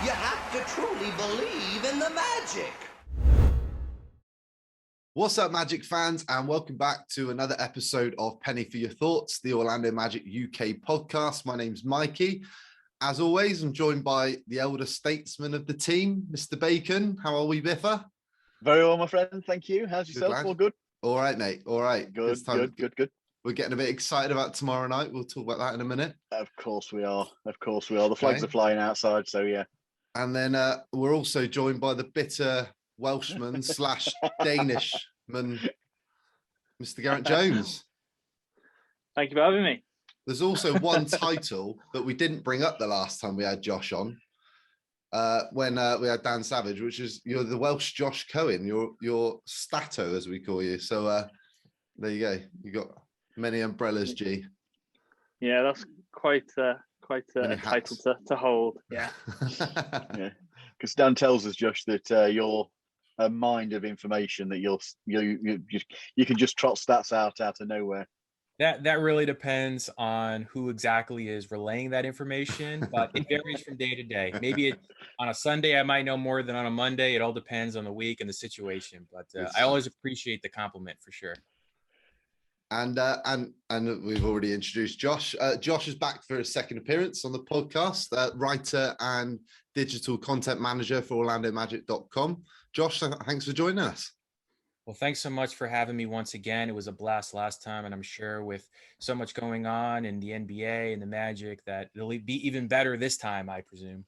You have to truly believe in the magic. What's up, Magic fans, and welcome back to another episode of Penny for Your Thoughts, the Orlando Magic UK podcast. My name's Mikey. As always, I'm joined by the elder statesman of the team, Mr. Bacon. How are we, Biffa? Very well, my friend. Thank you. How's yourself? Good, All good? All right, mate. All right. Good. We're getting a bit excited about tomorrow night. We'll talk about that in a minute. Of course we are. The flags are flying outside, so yeah. And then we're also joined by the bitter Welshman / Danishman, Mr. Garrett Jones. Thank you for having me. There's also one title that we didn't bring up the last time we had Josh on, when we had Dan Savage, which is you're the Welsh Josh Cohen, you're Stato, as we call you. So there you go. You got many umbrellas, G. Yeah, that's quite a title to hold. Yeah. Yeah. Because Dan tells us, Josh, that you're a mind of information, that you can just trot stats out of nowhere. That really depends on who exactly is relaying that information, but it varies from day to day. Maybe on a Sunday I might know more than on a Monday. It all depends on the week and the situation. But I always appreciate the compliment for sure. And we've already introduced Josh. Josh is back for his second appearance on the podcast. Writer and digital content manager for OrlandoMagic.com. Josh, thanks for joining us. Well, thanks so much for having me once again. It was a blast last time, and I'm sure with so much going on in the NBA and the Magic that it'll be even better this time, I presume.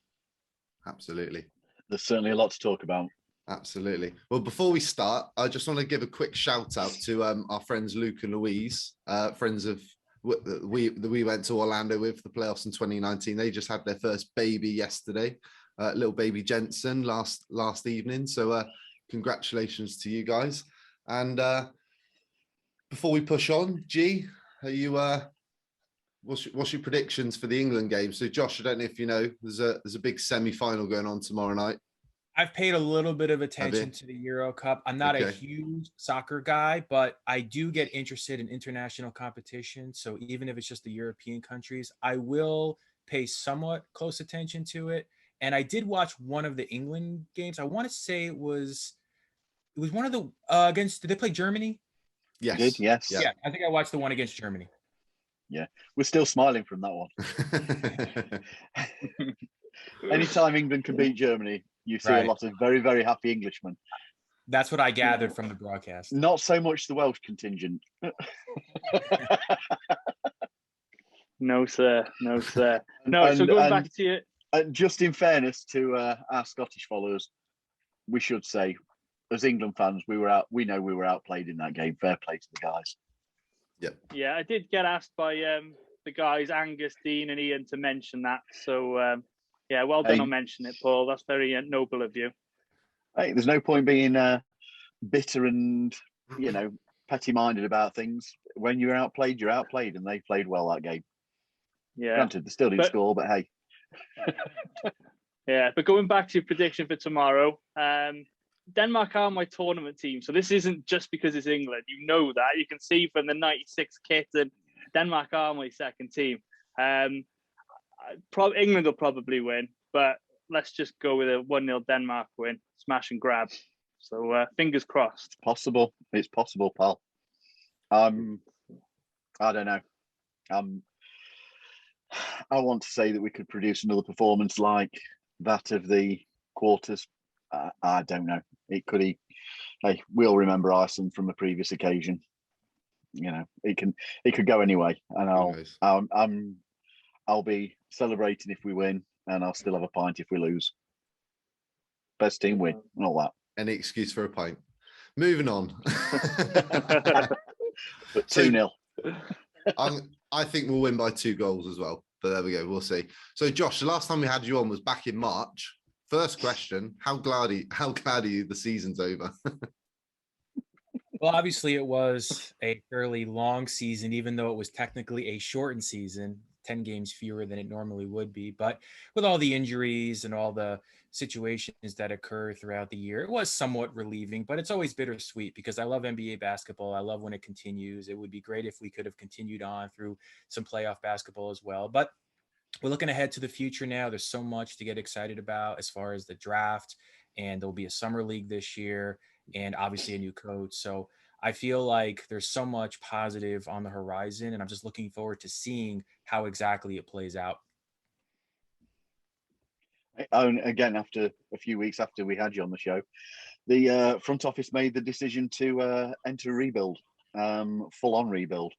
Absolutely. There's certainly a lot to talk about. Absolutely. Well, before we start, I just want to give a quick shout out to our friends Luke and Louise, friends of we went to Orlando with the playoffs in 2019. They just had their first baby yesterday, little baby Jensen last evening. So congratulations to you guys. And before we push on, G, are you what's your predictions for the England game? So Josh, I don't know if you know, there's a big semi-final going on tomorrow night. I've paid a little bit of attention to the Euro Cup. I'm not a huge soccer guy, but I do get interested in international competition. So even if it's just the European countries, I will pay somewhat close attention to it. And I did watch one of the England games. I want to say it was one of the did they play Germany? Yes. Did, yes. Yeah, I think I watched the one against Germany. Yeah, we're still smiling from that one. Anytime England can beat Germany, you see a lot of very, very happy Englishmen. That's what I gathered from the broadcast. Not so much the Welsh contingent. No, sir. No, so going back to you. Just in fairness to our Scottish followers, we should say, as England fans, we know we were outplayed in that game. Fair play to the guys. Yep. Yeah, I did get asked by the guys, Angus, Dean and Ian, to mention that. So, yeah, well done on mentioning it, Paul. That's very noble of you. Hey, there's no point being bitter and, petty-minded about things. When you're outplayed, and they played well that game. Yeah. Granted, they still didn't score, but hey. Yeah, but going back to your prediction for tomorrow, Denmark are my tournament team. So this isn't just because it's England. You know that. You can see from the 96 kit, and Denmark are my second team. England will probably win, but let's just go with a 1-0 Denmark win, smash and grab. So fingers crossed. It's possible, pal. I don't know. I want to say that we could produce another performance like that of the quarters. I don't know. It could. Hey, we all remember Iceland from a previous occasion. It could go anyway, and I'll be celebrating if we win, and I'll still have a pint if we lose. Best team win, and all that. Any excuse for a pint. Moving on. But 2-0. I think we'll win by 2 goals as well. But there we go. We'll see. So, Josh, the last time we had you on was back in March. First question: How glad are you the season's over? Well, obviously, it was a fairly long season, even though it was technically a shortened season, 10 games fewer than it normally would be. But with all the injuries and all the situations that occur throughout the year, it was somewhat relieving, but it's always bittersweet because I love NBA basketball. I love when it continues. It would be great if we could have continued on through some playoff basketball as well. But we're looking ahead to the future now. There's so much to get excited about as far as the draft, and there'll be a summer league this year, and obviously a new coach. So I feel like there's so much positive on the horizon, and I'm just looking forward to seeing how exactly it plays out. Again, after a few weeks after we had you on the show, the front office made the decision to enter a rebuild, full-on rebuild.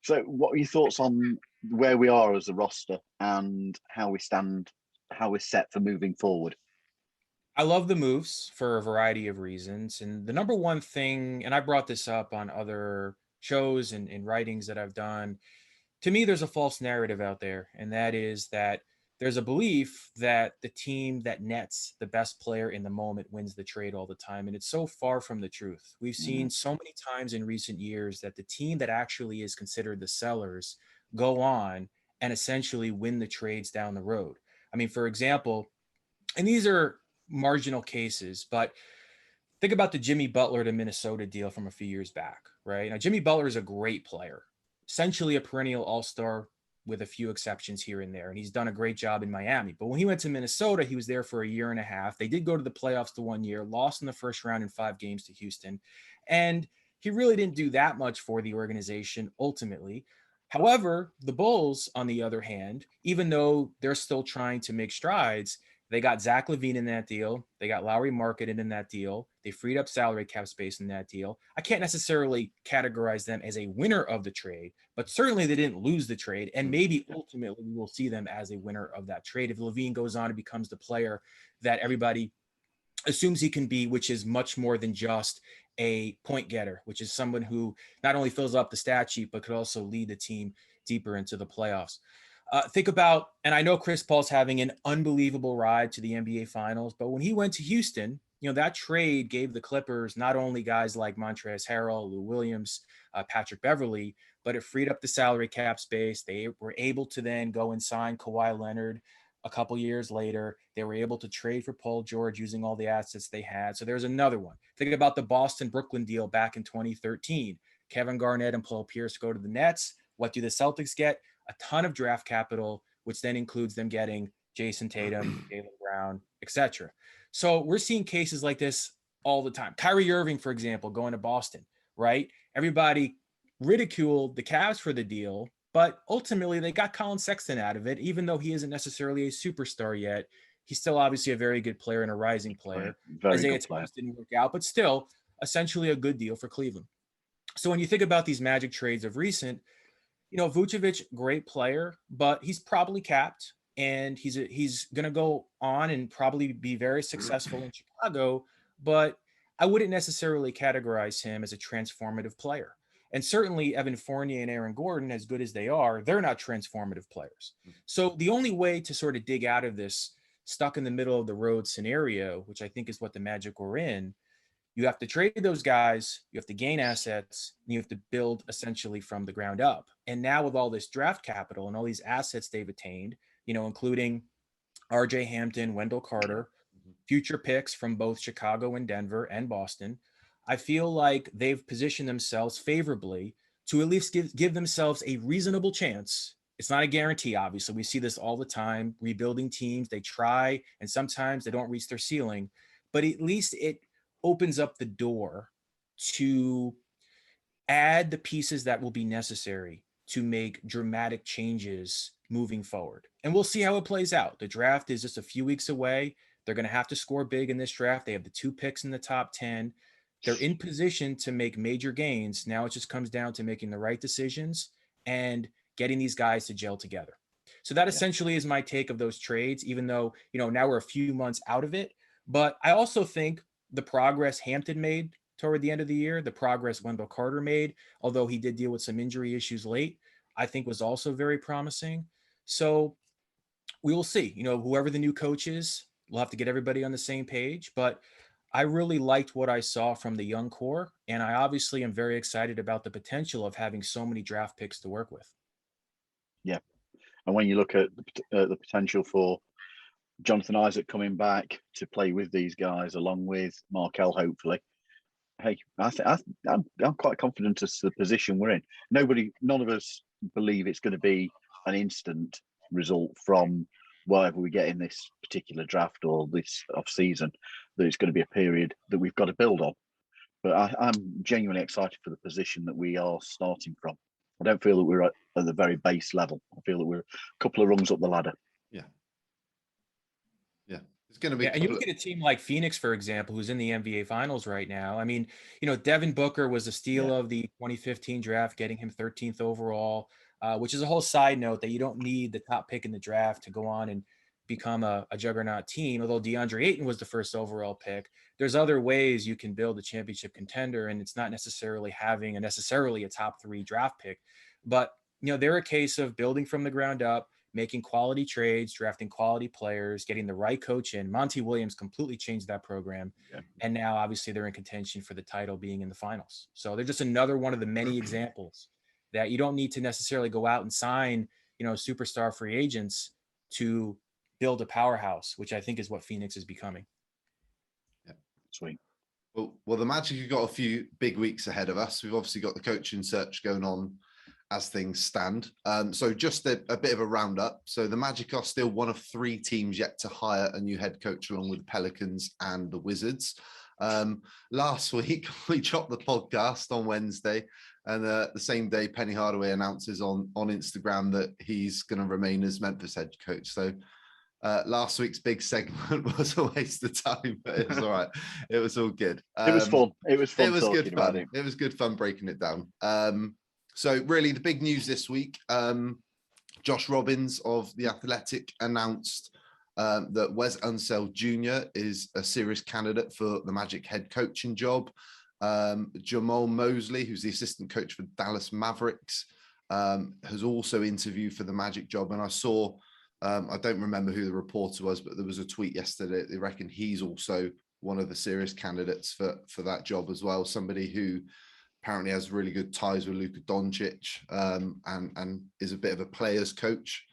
So what are your thoughts on where we are as a roster and how we stand, how we're set for moving forward? I love the moves for a variety of reasons. And the number one thing, and I brought this up on other shows and writings that I've done, to me, there's a false narrative out there. And that is that there's a belief that the team that nets the best player in the moment wins the trade all the time. And it's so far from the truth. We've seen so many times in recent years that the team that actually is considered the sellers go on and essentially win the trades down the road. I mean, for example, and these are marginal cases, but think about the Jimmy Butler to Minnesota deal from a few years back, right? Now, Jimmy Butler is a great player, essentially a perennial all-star with a few exceptions here and there. And he's done a great job in Miami. But when he went to Minnesota, he was there for a year and a half. They did go to the playoffs the 1 year, lost in the first round in 5 games to Houston. And he really didn't do that much for the organization ultimately. However, the Bulls, on the other hand, even though they're still trying to make strides, they got Zach LaVine in that deal. They got Lowry Markkanen in that deal. They freed up salary cap space in that deal. I can't necessarily categorize them as a winner of the trade, but certainly they didn't lose the trade. And maybe ultimately we will see them as a winner of that trade if LaVine goes on and becomes the player that everybody assumes he can be, which is much more than just a point getter, which is someone who not only fills up the stat sheet, but could also lead the team deeper into the playoffs. Think about, and I know Chris Paul's having an unbelievable ride to the NBA Finals, but when he went to Houston, that trade gave the Clippers not only guys like Montrezl Harrell, Lou Williams, Patrick Beverley, but it freed up the salary cap space. They were able to then go and sign Kawhi Leonard a couple years later. They were able to trade for Paul George using all the assets they had. So there's another one. Think about the Boston-Brooklyn deal back in 2013. Kevin Garnett and Paul Pierce go to the Nets. What do the Celtics get? A ton of draft capital, which then includes them getting Jason Tatum, Jaylen Brown, etc. So we're seeing cases like this all the time. Kyrie Irving, for example, going to Boston, right? Everybody ridiculed the Cavs for the deal, but ultimately they got Colin Sexton out of it, even though he isn't necessarily a superstar yet. He's still obviously a very good player and a rising player. Isaiah Thomas didn't work out, but still essentially a good deal for Cleveland. So when you think about these Magic trades of recent, Vucevic, great player, but he's probably capped, and he's going to go on and probably be very successful in Chicago, but I wouldn't necessarily categorize him as a transformative player. And certainly Evan Fournier and Aaron Gordon, as good as they are, they're not transformative players. So the only way to sort of dig out of this stuck in the middle of the road scenario, which I think is what the Magic were in, you have to trade those guys, you have to gain assets, and you have to build essentially from the ground up. And now with all this draft capital and all these assets they've attained, including RJ Hampton, Wendell Carter, future picks from both Chicago and Denver and Boston, I feel like they've positioned themselves favorably to at least give themselves a reasonable chance. It's not a guarantee, obviously. We see this all the time. Rebuilding teams, they try, and sometimes they don't reach their ceiling. But at least it opens up the door to add the pieces that will be necessary to make dramatic changes moving forward. And we'll see how it plays out. The draft is just a few weeks away. They're going to have to score big in this draft. They have the 2 picks in the top 10. They're in position to make major gains. Now it just comes down to making the right decisions and getting these guys to gel together. So that essentially is my take of those trades, even though, now we're a few months out of it. But I also think the progress Hampton made toward the end of the year, the progress Wendell Carter made, although he did deal with some injury issues late, I think was also very promising. So we will see, whoever the new coach is, we'll have to get everybody on the same page. But I really liked what I saw from the young core, and I obviously am very excited about the potential of having so many draft picks to work with. Yeah. And when you look at the potential for Jonathan Isaac coming back to play with these guys, along with Markelle, hopefully. Hey, I'm quite confident as to the position we're in. None of us believe it's going to be an instant result from whatever we get in this particular draft or this off season, that it's going to be a period that we've got to build on. But I'm genuinely excited for the position that we are starting from. I don't feel that we're at the very base level. I feel that we're a couple of rungs up the ladder. Yeah. Yeah. It's going to be. Yeah, and you look at a team like Phoenix, for example, who's in the NBA Finals right now. I mean, Devin Booker was a steal of the 2015 draft, getting him 13th overall, which is a whole side note that you don't need the top pick in the draft to go on and become a juggernaut team. Although DeAndre Ayton was the first overall pick, there's other ways you can build a championship contender, and it's not necessarily having a top 3 draft pick. But they're a case of building from the ground up, making quality trades, drafting quality players, getting the right coach in. Monty Williams completely changed that program. Yeah. And now obviously they're in contention for the title, being in the finals. So they're just another one of the many examples that you don't need to necessarily go out and sign, superstar free agents to build a powerhouse, which I think is what Phoenix is becoming. Yeah, sweet. Well, the Magic have got a few big weeks ahead of us. We've obviously got the coaching search going on as things stand. So just a bit of a roundup. So the Magic are still one of 3 teams yet to hire a new head coach, along with the Pelicans and the Wizards. Last week, we chopped the podcast on Wednesday, and the same day, Penny Hardaway announces on Instagram that he's going to remain as Memphis head coach. So last week's big segment was a waste of time, but it was all right. It was all good. It was fun. It was fun. It was good fun. It was good fun breaking it down. So really the big news this week, Josh Robbins of The Athletic announced that Wes Unseld Jr. is a serious candidate for the Magic head coaching job. Jamal Mosley, who's the assistant coach for Dallas Mavericks, has also interviewed for the Magic job. And I saw, I don't remember who the reporter was, but there was a tweet yesterday. They reckon he's also one of the serious candidates for that job as well. Somebody who apparently has really good ties with Luka Doncic, and is a bit of a player's coach.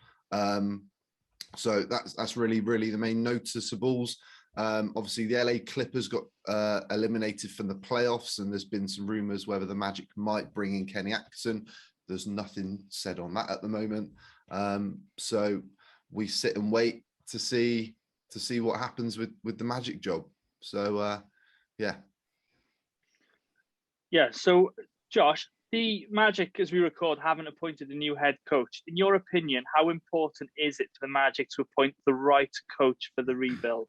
So that's really the main noticeables. Obviously, the LA Clippers got eliminated from the playoffs, and there's been some rumors whether the Magic might bring in Kenny Atkinson. There's nothing said on that at the moment. So we sit and wait to see what happens with the Magic job. So yeah. Yeah, so Josh, the Magic, as we record, haven't appointed a new head coach. In your opinion, how important is it for the Magic to appoint the right coach for the rebuild?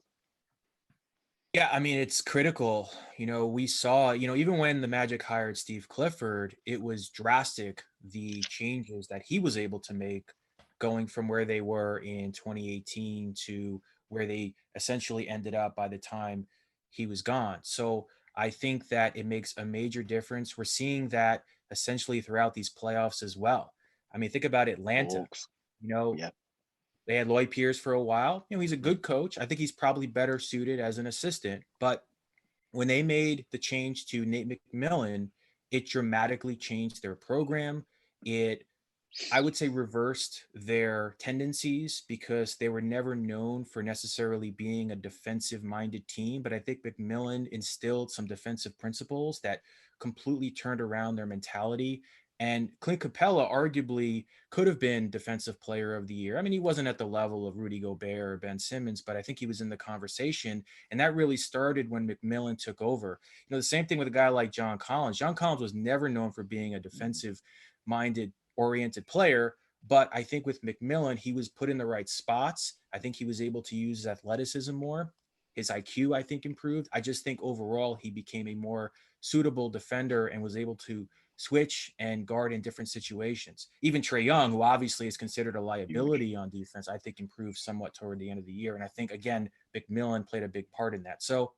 Yeah, I mean, it's critical. We saw, even when the Magic hired Steve Clifford, it was drastic, the changes that he was able to make, going from where they were in 2018 to where they essentially ended up by the time he was gone. So I think that it makes a major difference. We're seeing that essentially throughout these playoffs as well. I mean, think about Atlanta. Yep. They had Lloyd Pierce for a while. He's a good coach. I think he's probably better suited as an assistant. But when they made the change to Nate McMillan, it dramatically changed their program. It, I would say, reversed their tendencies, because they were never known for necessarily being a defensive-minded team. But I think McMillan instilled some defensive principles that completely turned around their mentality. And Clint Capella arguably could have been Defensive Player of the Year. I mean, he wasn't at the level of Rudy Gobert or Ben Simmons, but I think he was in the conversation. And that really started when McMillan took over. The same thing with a guy like John Collins. John Collins was never known for being a defensive-minded, oriented player, but I think with McMillan, he was put in the right spots. I think he was able to use his athleticism more. His IQ, I think, improved. I just think overall he became a more suitable defender and was able to switch and guard in different situations. Even Trae Young, who obviously is considered a liability on defense, I think improved somewhat toward the end of the year. And I think, again, McMillan played a big part in that. So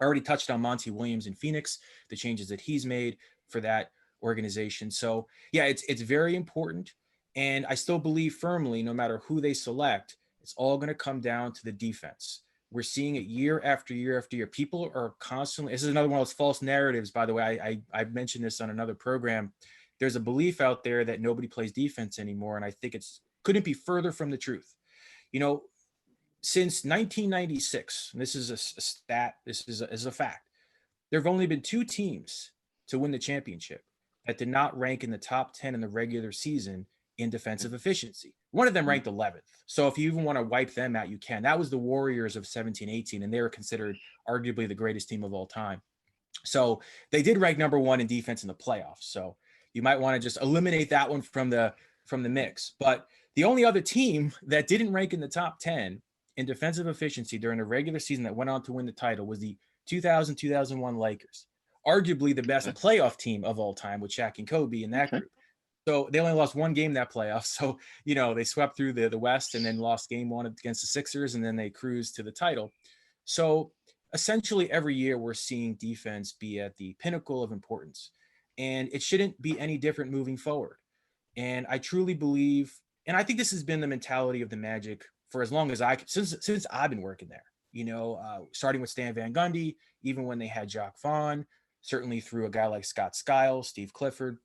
I already touched on Monty Williams in Phoenix, the changes that he's made for that organization. So yeah, it's very important. And I still believe firmly, no matter who they select, it's all going to come down to the defense. We're seeing it year after year after year. People are constantly, this is another one of those false narratives, by the way. I mentioned this on another program. There's a belief out there that nobody plays defense anymore. And I think couldn't be further from the truth. Since 1996, and this is a stat, this is a fact, there have only been 2 teams to win the championship that did not rank in the top 10 in the regular season in defensive efficiency. One of them ranked 11th. So if you even want to wipe them out, you can. That was the Warriors of 17-18, and they were considered arguably the greatest team of all time. So they did rank number 1 in defense in the playoffs. So you might want to just eliminate that one from the mix. But the only other team that didn't rank in the top 10 in defensive efficiency during the regular season that went on to win the title was the 2000-2001 Lakers, arguably the best playoff team of all time with Shaq and Kobe in that group. So they only lost one game that playoff. So, they swept through the West and then lost game 1 against the Sixers, and then they cruised to the title. So essentially every year we're seeing defense be at the pinnacle of importance, and it shouldn't be any different moving forward. And I truly believe, and I think this has been the mentality of the Magic for as long as since I've been working there, starting with Stan Van Gundy, even when they had Jacques Vaughn, certainly through a guy like Scott Skiles, Steve Clifford,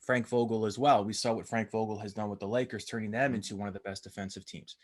Frank Vogel as well. We saw what Frank Vogel has done with the Lakers, turning them into one of the best defensive teams.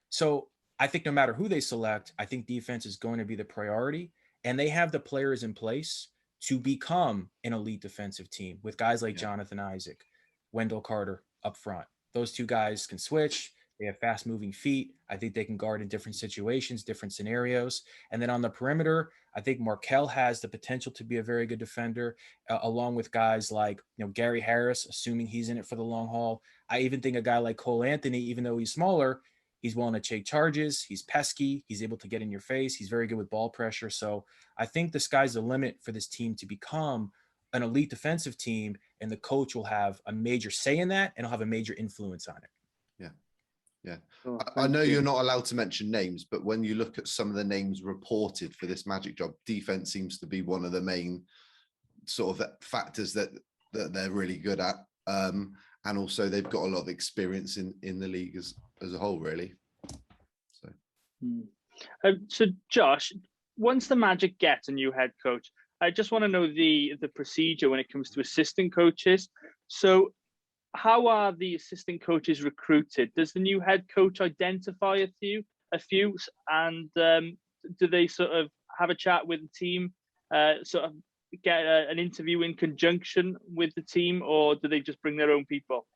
So I think no matter who they select, I think defense is going to be the priority, and they have the players in place to become an elite defensive team with guys like Jonathan Isaac, Wendell Carter up front. Those two guys can switch. They have fast moving feet. I think they can guard in different situations, different scenarios. And then on the perimeter, I think Markelle has the potential to be a very good defender, along with guys like, Gary Harris, assuming he's in it for the long haul. I even think a guy like Cole Anthony, even though he's smaller, he's willing to take charges. He's pesky. He's able to get in your face. He's very good with ball pressure. So I think the sky's the limit for this team to become an elite defensive team, and the coach will have a major say in that, and he'll have a major influence on it. Yeah. I know you're not allowed to mention names, but when you look at some of the names reported for this Magic job, defense seems to be one of the main sort of factors that they're really good at. And also they've got a lot of experience in the league as a whole, really. So Josh, once the Magic gets a new head coach, I just want to know the procedure when it comes to assistant coaches. So how are the assistant coaches recruited? Does the new head coach identify a few, and do they sort of have a chat with the team, sort of get an interview in conjunction with the team, or do they just bring their own people?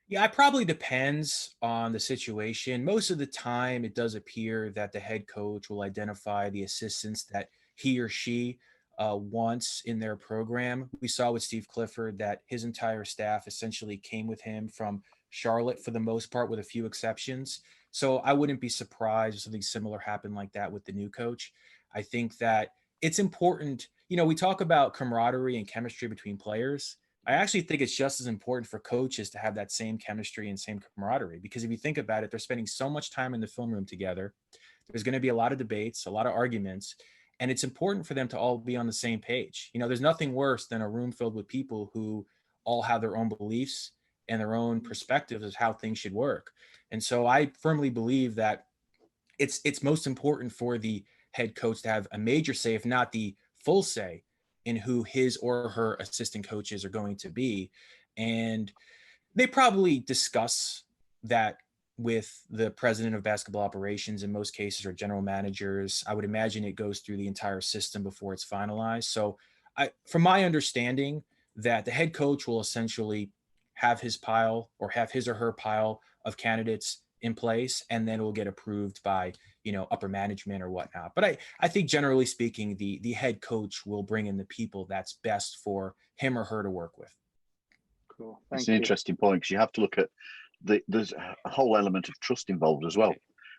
Yeah, it probably depends on the situation. Most of the time, it does appear that the head coach will identify the assistants that he or she wants in their program. We saw with Steve Clifford that his entire staff essentially came with him from Charlotte for the most part, with a few exceptions. So I wouldn't be surprised if something similar happened like that with the new coach. I think that it's important. We talk about camaraderie and chemistry between players. I actually think it's just as important for coaches to have that same chemistry and same camaraderie, because if you think about it, they're spending so much time in the film room together. There's going to be a lot of debates, a lot of arguments, and it's important for them to all be on the same page. There's nothing worse than a room filled with people who all have their own beliefs and their own perspectives of how things should work. And so I firmly believe that it's most important for the head coach to have a major say, if not the full say, in who his or her assistant coaches are going to be. And they probably discuss that with the president of basketball operations, in most cases, or general managers. I would imagine it goes through the entire system before it's finalized. So from my understanding, that the head coach will essentially have his pile, or have his or her pile of candidates in place, and then it will get approved by, upper management or whatnot. But I think generally speaking, the head coach will bring in the people that's best for him or her to work with. Cool. It's an interesting point, because you have to look at there's a whole element of trust involved as well.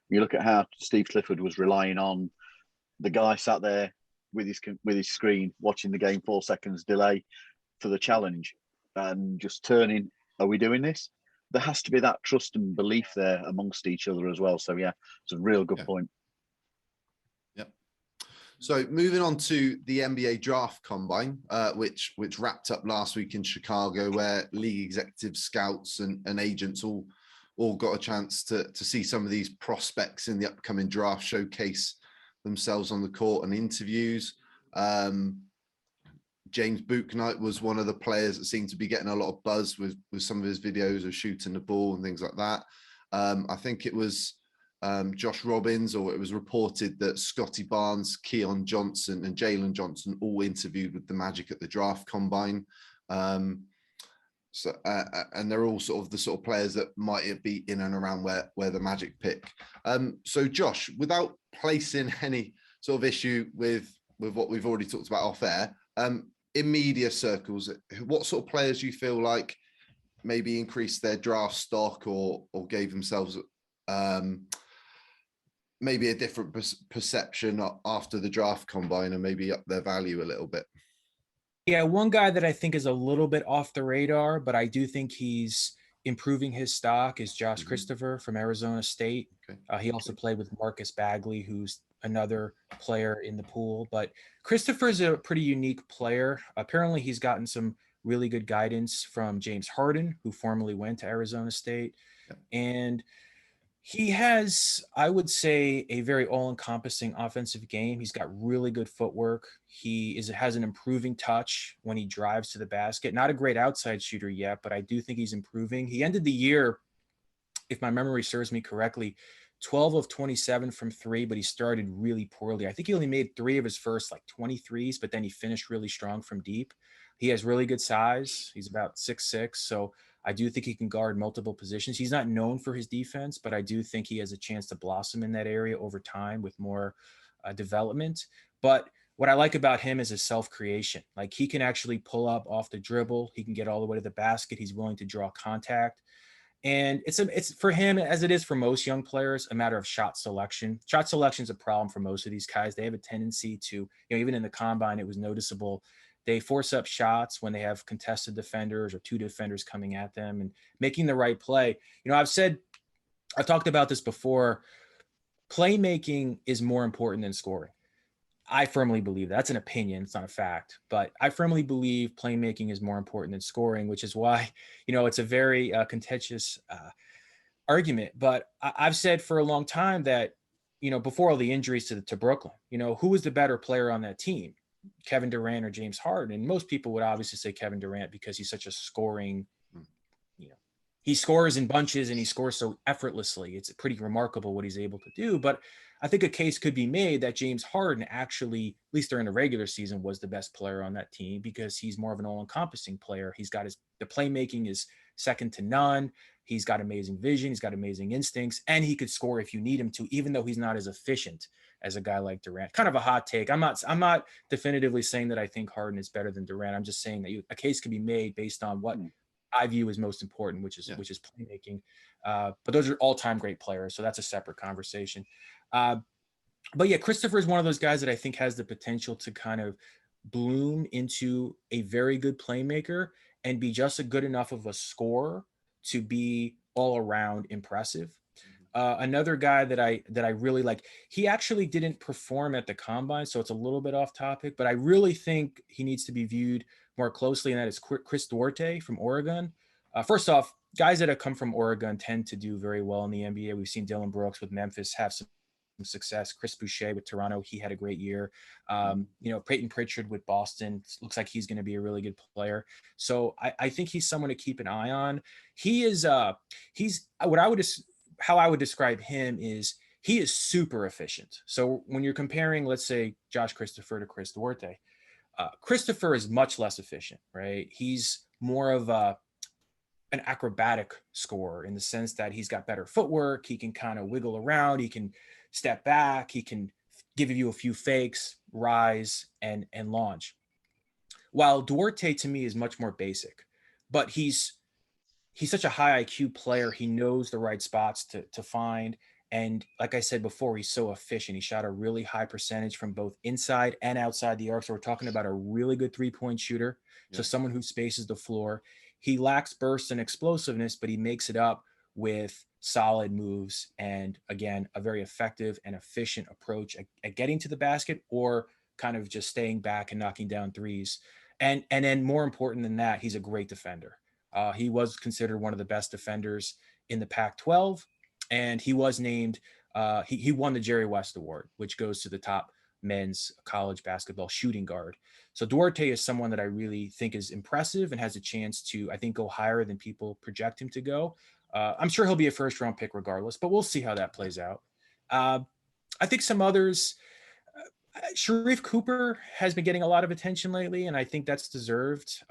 You look at how Steve Clifford was relying on the guy sat there with his screen watching the game, 4 seconds delay for the challenge, and just turning, are we doing this? There has to be that trust and belief there amongst each other as well. So yeah, it's a real good point. Yep. So moving on to the NBA draft combine, which wrapped up last week in Chicago, where league executives, scouts, and agents all got a chance to see some of these prospects in the upcoming draft showcase themselves on the court and interviews. James Bouknight was one of the players that seemed to be getting a lot of buzz with some of his videos of shooting the ball and things like that. I think it was Josh Robbins, or it was reported that Scotty Barnes, Keon Johnson, and Jalen Johnson all interviewed with the Magic at the draft combine. So and they're all sort of the sort of players that might be in and around where the Magic pick. So Josh, without placing any sort of issue with what we've already talked about off air, in media circles, what sort of players do you feel like maybe increased their draft stock or gave themselves maybe a different perception after the draft combine and maybe up their value a little bit? Yeah, one guy that I think is a little bit off the radar, but I do think he's improving his stock is Josh Christopher from Arizona State. Okay. He also played with Marcus Bagley, who's another player in the pool. But Christopher's a pretty unique player. Apparently, he's gotten some really good guidance from James Harden, who formerly went to Arizona State. And he has, I would say, a very all-encompassing offensive game. He's got really good footwork. He has an improving touch when he drives to the basket. Not a great outside shooter yet, but I do think he's improving. He ended the year, if my memory serves me correctly, 12 of 27 from three, but he started really poorly. I think he only made 3 of his first 23s, but then he finished really strong from deep. He has really good size. He's about 6'6", so I do think he can guard multiple positions. He's not known for his defense, but I do think he has a chance to blossom in that area over time with more development. But what I like about him is his self-creation. Like, he can actually pull up off the dribble. He can get all the way to the basket. He's willing to draw contact. And it's for him, as it is for most young players, a matter of shot selection. Shot selection is a problem for most of these guys. They have a tendency to, even in the combine, it was noticeable. They force up shots when they have contested defenders or 2 defenders coming at them and making the right play. I've talked about this before. Playmaking is more important than scoring. I firmly believe that's an opinion. It's not a fact, but I firmly believe playmaking is more important than scoring, which is why, it's a very contentious argument. But I've said for a long time that, before all the injuries to Brooklyn, who was the better player on that team? Kevin Durant or James Harden? And most people would obviously say Kevin Durant because he's such a scoring, he scores in bunches and he scores so effortlessly. It's pretty remarkable what he's able to do. But I think a case could be made that James Harden actually, at least during the regular season, was the best player on that team because he's more of an all-encompassing player. He's got the playmaking is second to none. He's got amazing vision. He's got amazing instincts, and he could score if you need him to, even though he's not as efficient as a guy like Durant. Kind of a hot take. I'm not definitively saying that I think Harden is better than Durant. I'm just saying that a case could be made based on what I view as most important, which is playmaking. But those are all-time great players, so that's a separate conversation. But yeah, Christopher is one of those guys that I think has the potential to kind of bloom into a very good playmaker and be just a good enough of a scorer to be all around impressive. Another guy that I really like, he actually didn't perform at the combine, so it's a little bit off topic, but I really think he needs to be viewed more closely, and that is Chris Duarte from Oregon. First off, guys that have come from Oregon tend to do very well in the NBA. We've seen Dylan Brooks with Memphis have some success. Chris Boucher with Toronto, he had a great year. Peyton Pritchard with Boston, looks like he's going to be a really good player. So I think he's someone to keep an eye on. He is how I would describe him is he is super efficient. So when you're comparing, let's say, Josh Christopher to Chris Duarte, Christopher is much less efficient, right? He's more of an acrobatic scorer in the sense that he's got better footwork. He can kind of wiggle around. He can step back. He can give you a few fakes, rise, and launch. While Duarte, to me, is much more basic, but he's such a high IQ player. He knows the right spots to find. And like I said before, he's so efficient. He shot a really high percentage from both inside and outside the arc. So we're talking about a really good 3-point shooter. So someone who spaces the floor. He lacks burst and explosiveness, but he makes it up with solid moves. And again, a very effective and efficient approach at getting to the basket or kind of just staying back and knocking down threes. And then more important than that, he's a great defender. He was considered one of the best defenders in the Pac-12, and he was named, he won the Jerry West Award, which goes to the top men's college basketball shooting guard. So Duarte is someone that I really think is impressive and has a chance to, I think, go higher than people project him to go. I'm sure he'll be a first-round pick regardless, but we'll see how that plays out. I think some others, Sharif Cooper has been getting a lot of attention lately, and I think that's deserved.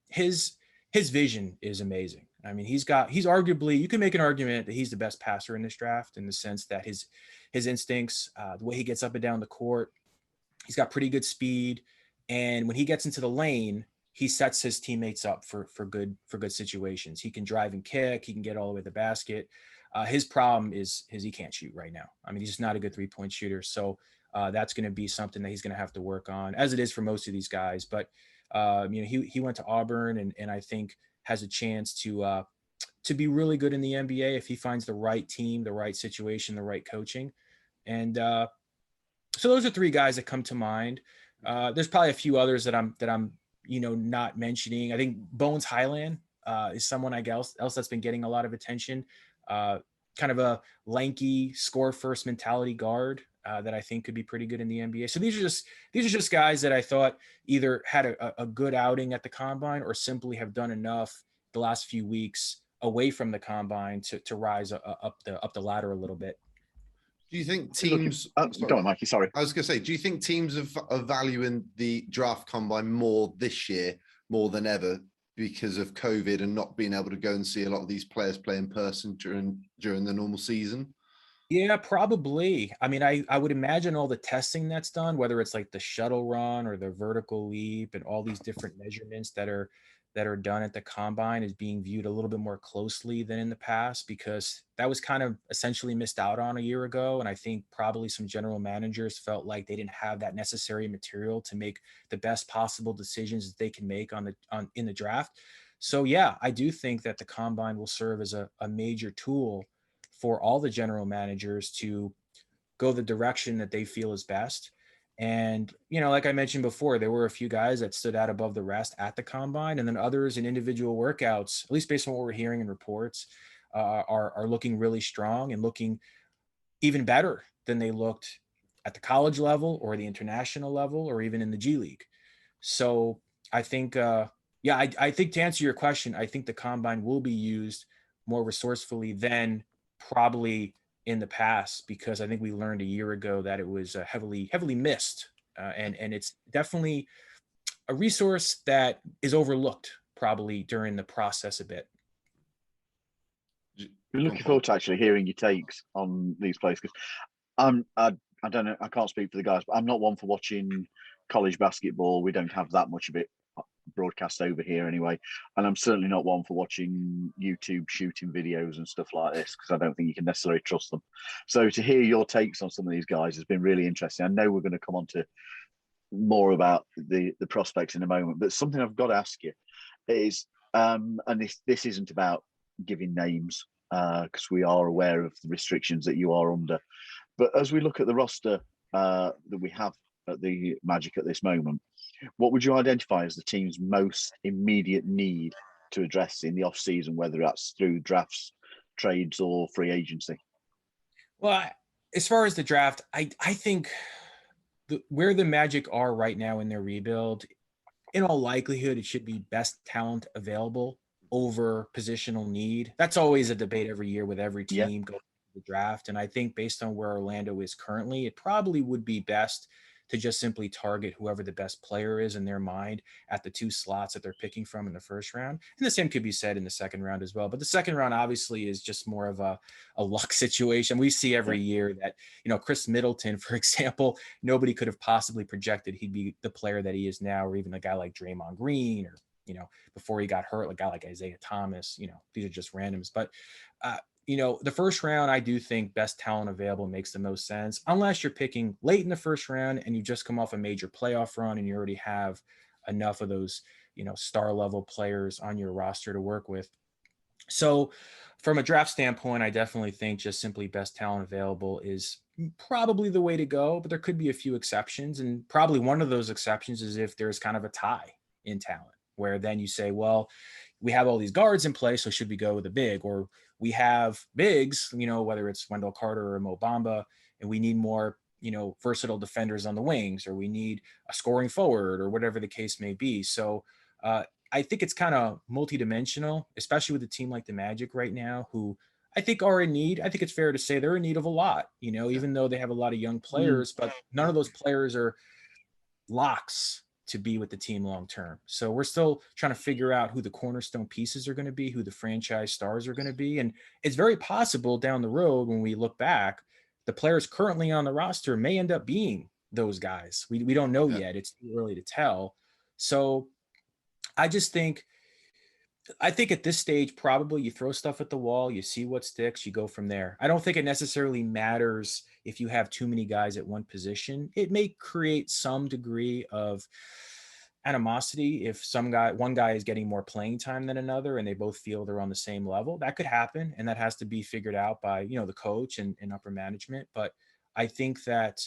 His his vision is amazing. I mean, he's arguably, you can make an argument that he's the best passer in this draft, in the sense that his instincts, the way he gets up and down the court, he's got pretty good speed. And when he gets into the lane, he sets his teammates up for good situations. He can drive and kick. He can get all the way to the basket. His problem is he can't shoot right now. I mean, he's just not a good 3-point shooter. So that's going to be something that he's going to have to work on, as it is for most of these guys. But he went to Auburn, and I think has a chance to be really good in the NBA if he finds the right team, the right situation, the right coaching. And so those are 3 guys that come to mind. There's probably a few others that I'm not mentioning. I think Bones Highland is someone else that's been getting a lot of attention. Kind of a lanky, score first mentality guard that I think could be pretty good in the NBA. So these are just guys that I thought either had a good outing at the combine, or simply have done enough the last few weeks away from the combine to rise up the ladder a little bit. Do you think teams? Go on, Mikey. Sorry, I was going to say, do you think teams are valuing the draft combine more this year, more than ever, because of COVID and not being able to go and see a lot of these players play in person during the normal season? Yeah, probably. I mean, I would imagine all the testing that's done, whether it's like the shuttle run or the vertical leap and all these different measurements that are done at the combine, is being viewed a little bit more closely than in the past, because that was kind of essentially missed out on a year ago. And I think probably some general managers felt like they didn't have that necessary material to make the best possible decisions that they can make in the draft. So yeah, I do think that the combine will serve as a major tool for all the general managers to go the direction that they feel is best. And, like I mentioned before, there were a few guys that stood out above the rest at the combine, and then others in individual workouts, at least based on what we're hearing in reports, are looking really strong and looking even better than they looked at the college level or the international level or even in the G League. So I think, I think to answer your question, I think the combine will be used more resourcefully than probably in the past, because I think we learned a year ago that it was heavily missed, and it's definitely a resource that is overlooked probably during the process a bit. We're looking forward to actually hearing your takes on these players, because I don't know, I can't speak for the guys, but I'm not one for watching college basketball. We don't have that much of it broadcast over here anyway, and I'm certainly not one for watching YouTube shooting videos and stuff like this, because I don't think you can necessarily trust them. So to hear your takes on some of these guys has been really interesting. I know we're going to come on to more about the prospects in a moment, but something I've got to ask you is, and this isn't about giving names, because we are aware of the restrictions that you are under, but as we look at the roster that we have at the Magic at this moment, what would you identify as the team's most immediate need to address in the off season, whether that's through drafts, trades, or free agency? Well, as far as the draft, I think where the Magic are right now in their rebuild, in all likelihood, it should be best talent available over positional need. That's always a debate every year with every team going to the draft. And I think based on where Orlando is currently, it probably would be best to just simply target whoever the best player is in their mind at the 2 slots that they're picking from in the first round. And the same could be said in the second round as well. But the second round obviously is just more of a luck situation. We see every year that, Chris Middleton, for example, nobody could have possibly projected he'd be the player that he is now, or even a guy like Draymond Green, or, before he got hurt, a guy like Isaiah Thomas. These are just randoms. But, the first round, I do think best talent available makes the most sense, unless you're picking late in the first round and you just come off a major playoff run and you already have enough of those, star level players on your roster to work with. So from a draft standpoint, I definitely think just simply best talent available is probably the way to go, but there could be a few exceptions. And probably one of those exceptions is if there's kind of a tie in talent, where then you say, well, we have all these guards in place, so should we go with a big? Or we have bigs, whether it's Wendell Carter or Mo Bamba, and we need more, versatile defenders on the wings, or we need a scoring forward, or whatever the case may be. So I think it's kind of multidimensional, especially with a team like the Magic right now, who I think are in need. I think it's fair to say they're in need of a lot, even though they have a lot of young players, but none of those players are locks to be with the team long term. So we're still trying to figure out who the cornerstone pieces are going to be, who the franchise stars are going to be. And it's very possible down the road when we look back, the players currently on the roster may end up being those guys. We don't know yet. It's too early to tell. So I think at this stage, probably you throw stuff at the wall, you see what sticks, you go from there. I don't think it necessarily matters if you have too many guys at one position. It may create some degree of animosity if one guy is getting more playing time than another and they both feel they're on the same level. That could happen, and that has to be figured out by, the coach and upper management. But I think that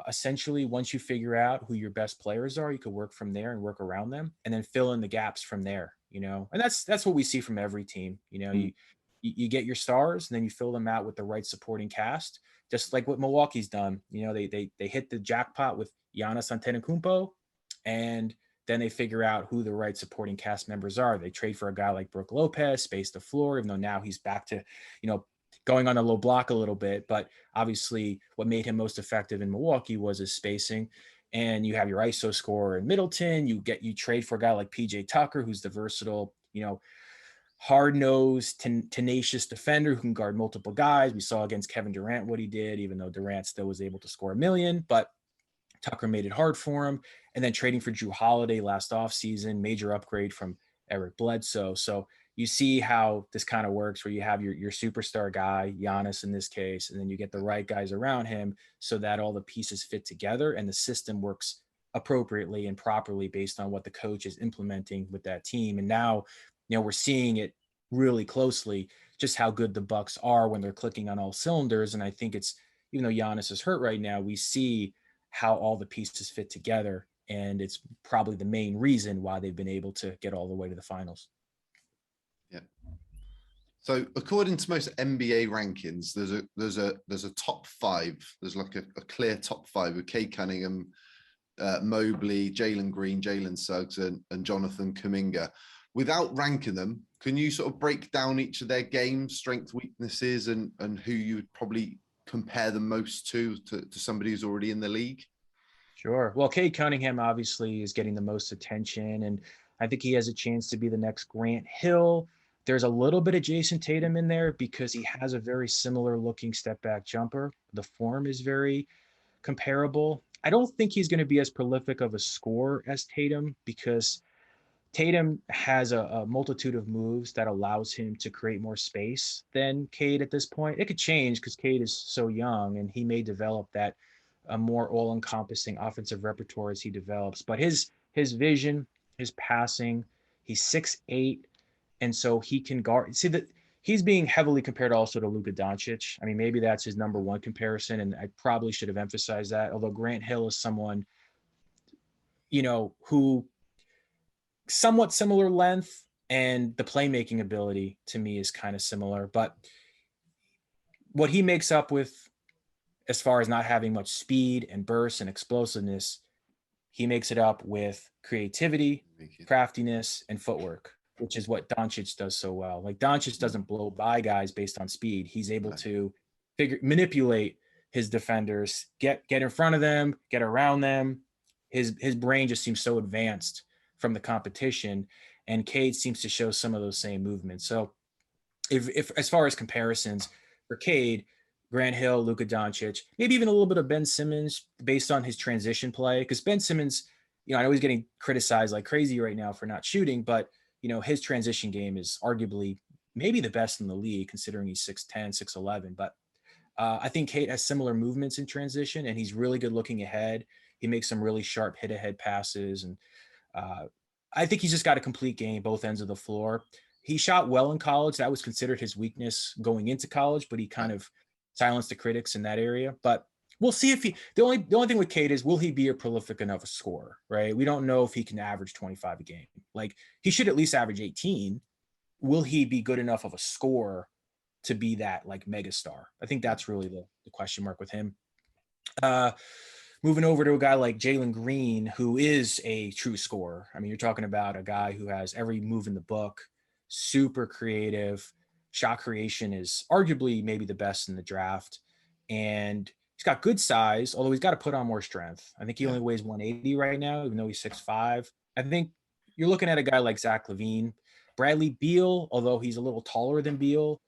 essentially, once you figure out who your best players are, you could work from there and work around them, and then fill in the gaps from there. And that's what we see from every team. You get your stars, and then you fill them out with the right supporting cast, just like what Milwaukee's done. They hit the jackpot with Giannis Antetokounmpo, and then they figure out who the right supporting cast members are. They trade for a guy like Brook Lopez, space the floor, even though now he's back to, going on a low block a little bit. But obviously what made him most effective in Milwaukee was his spacing. And you have your ISO scorer in Middleton. You trade for a guy like PJ Tucker, who's the versatile, hard-nosed, tenacious defender who can guard multiple guys. We saw against Kevin Durant what he did, even though Durant still was able to score a million, but Tucker made it hard for him. And then trading for Jrue Holiday last offseason, major upgrade from Eric Bledsoe. So you see how this kind of works, where you have your superstar guy, Giannis in this case, and then you get the right guys around him so that all the pieces fit together and the system works appropriately and properly based on what the coach is implementing with that team. And now, we're seeing it really closely, just how good the Bucks are when they're clicking on all cylinders. And I think it's, even though Giannis is hurt right now, we see how all the pieces fit together. And it's probably the main reason why they've been able to get all the way to the finals. Yeah. So according to most NBA rankings, there's a top five. There's like a clear top five with Cade Cunningham, Mobley, Jalen Green, Jalen Suggs, and Jonathan Kaminga. Without ranking them, can you sort of break down each of their games, strengths, weaknesses, and who you would probably compare them most to somebody who's already in the league? Sure. Well, Cade Cunningham obviously is getting the most attention, and I think he has a chance to be the next Grant Hill. There's a little bit of Jason Tatum in there because he has a very similar looking step back jumper. The form is very comparable. I don't think he's going to be as prolific of a scorer as Tatum because Tatum has a multitude of moves that allows him to create more space than Cade at this point. It could change because Cade is so young and he may develop that a more all-encompassing offensive repertoire as he develops. But his vision, his passing, he's 6'8", and so he can guard. See that he's being heavily compared also to Luka Doncic. I mean, maybe that's his number one comparison, and I probably should have emphasized that. Although Grant Hill is someone, who somewhat similar length, and the playmaking ability to me is kind of similar. But what he makes up with, as far as not having much speed and burst and explosiveness, he makes it up with creativity, craftiness, and footwork, which is what Doncic does so well. Like Doncic doesn't blow by guys based on speed. He's able to manipulate his defenders, get in front of them, get around them. His brain just seems so advanced from the competition, and Cade seems to show some of those same movements. So if as far as comparisons for Cade, Grant Hill, Luka Doncic, maybe even a little bit of Ben Simmons based on his transition play. Because Ben Simmons, I know he's getting criticized like crazy right now for not shooting, but, his transition game is arguably maybe the best in the league considering he's 6'10", 6'11". But I think Cade has similar movements in transition, and he's really good looking ahead. He makes some really sharp hit-ahead passes. And I think he's just got a complete game, both ends of the floor. He shot well in college. That was considered his weakness going into college, but he kind of silenced the critics in that area. But we'll see if the only thing with Cade is, will he be a prolific enough a scorer, right? We don't know if he can average 25 a game. Like, he should at least average 18. Will he be good enough of a scorer to be that like megastar? I think that's really the question mark with him. Moving over to a guy like Jalen Green, who is a true scorer. I mean, you're talking about a guy who has every move in the book, super creative. Shot creation is arguably maybe the best in the draft. And He's got good size, although he's got to put on more strength. I think he Yeah. only weighs 180 right now, even though he's 6'5". I think you're looking at a guy like Zach LaVine. Bradley Beal, although he's a little taller than Beal,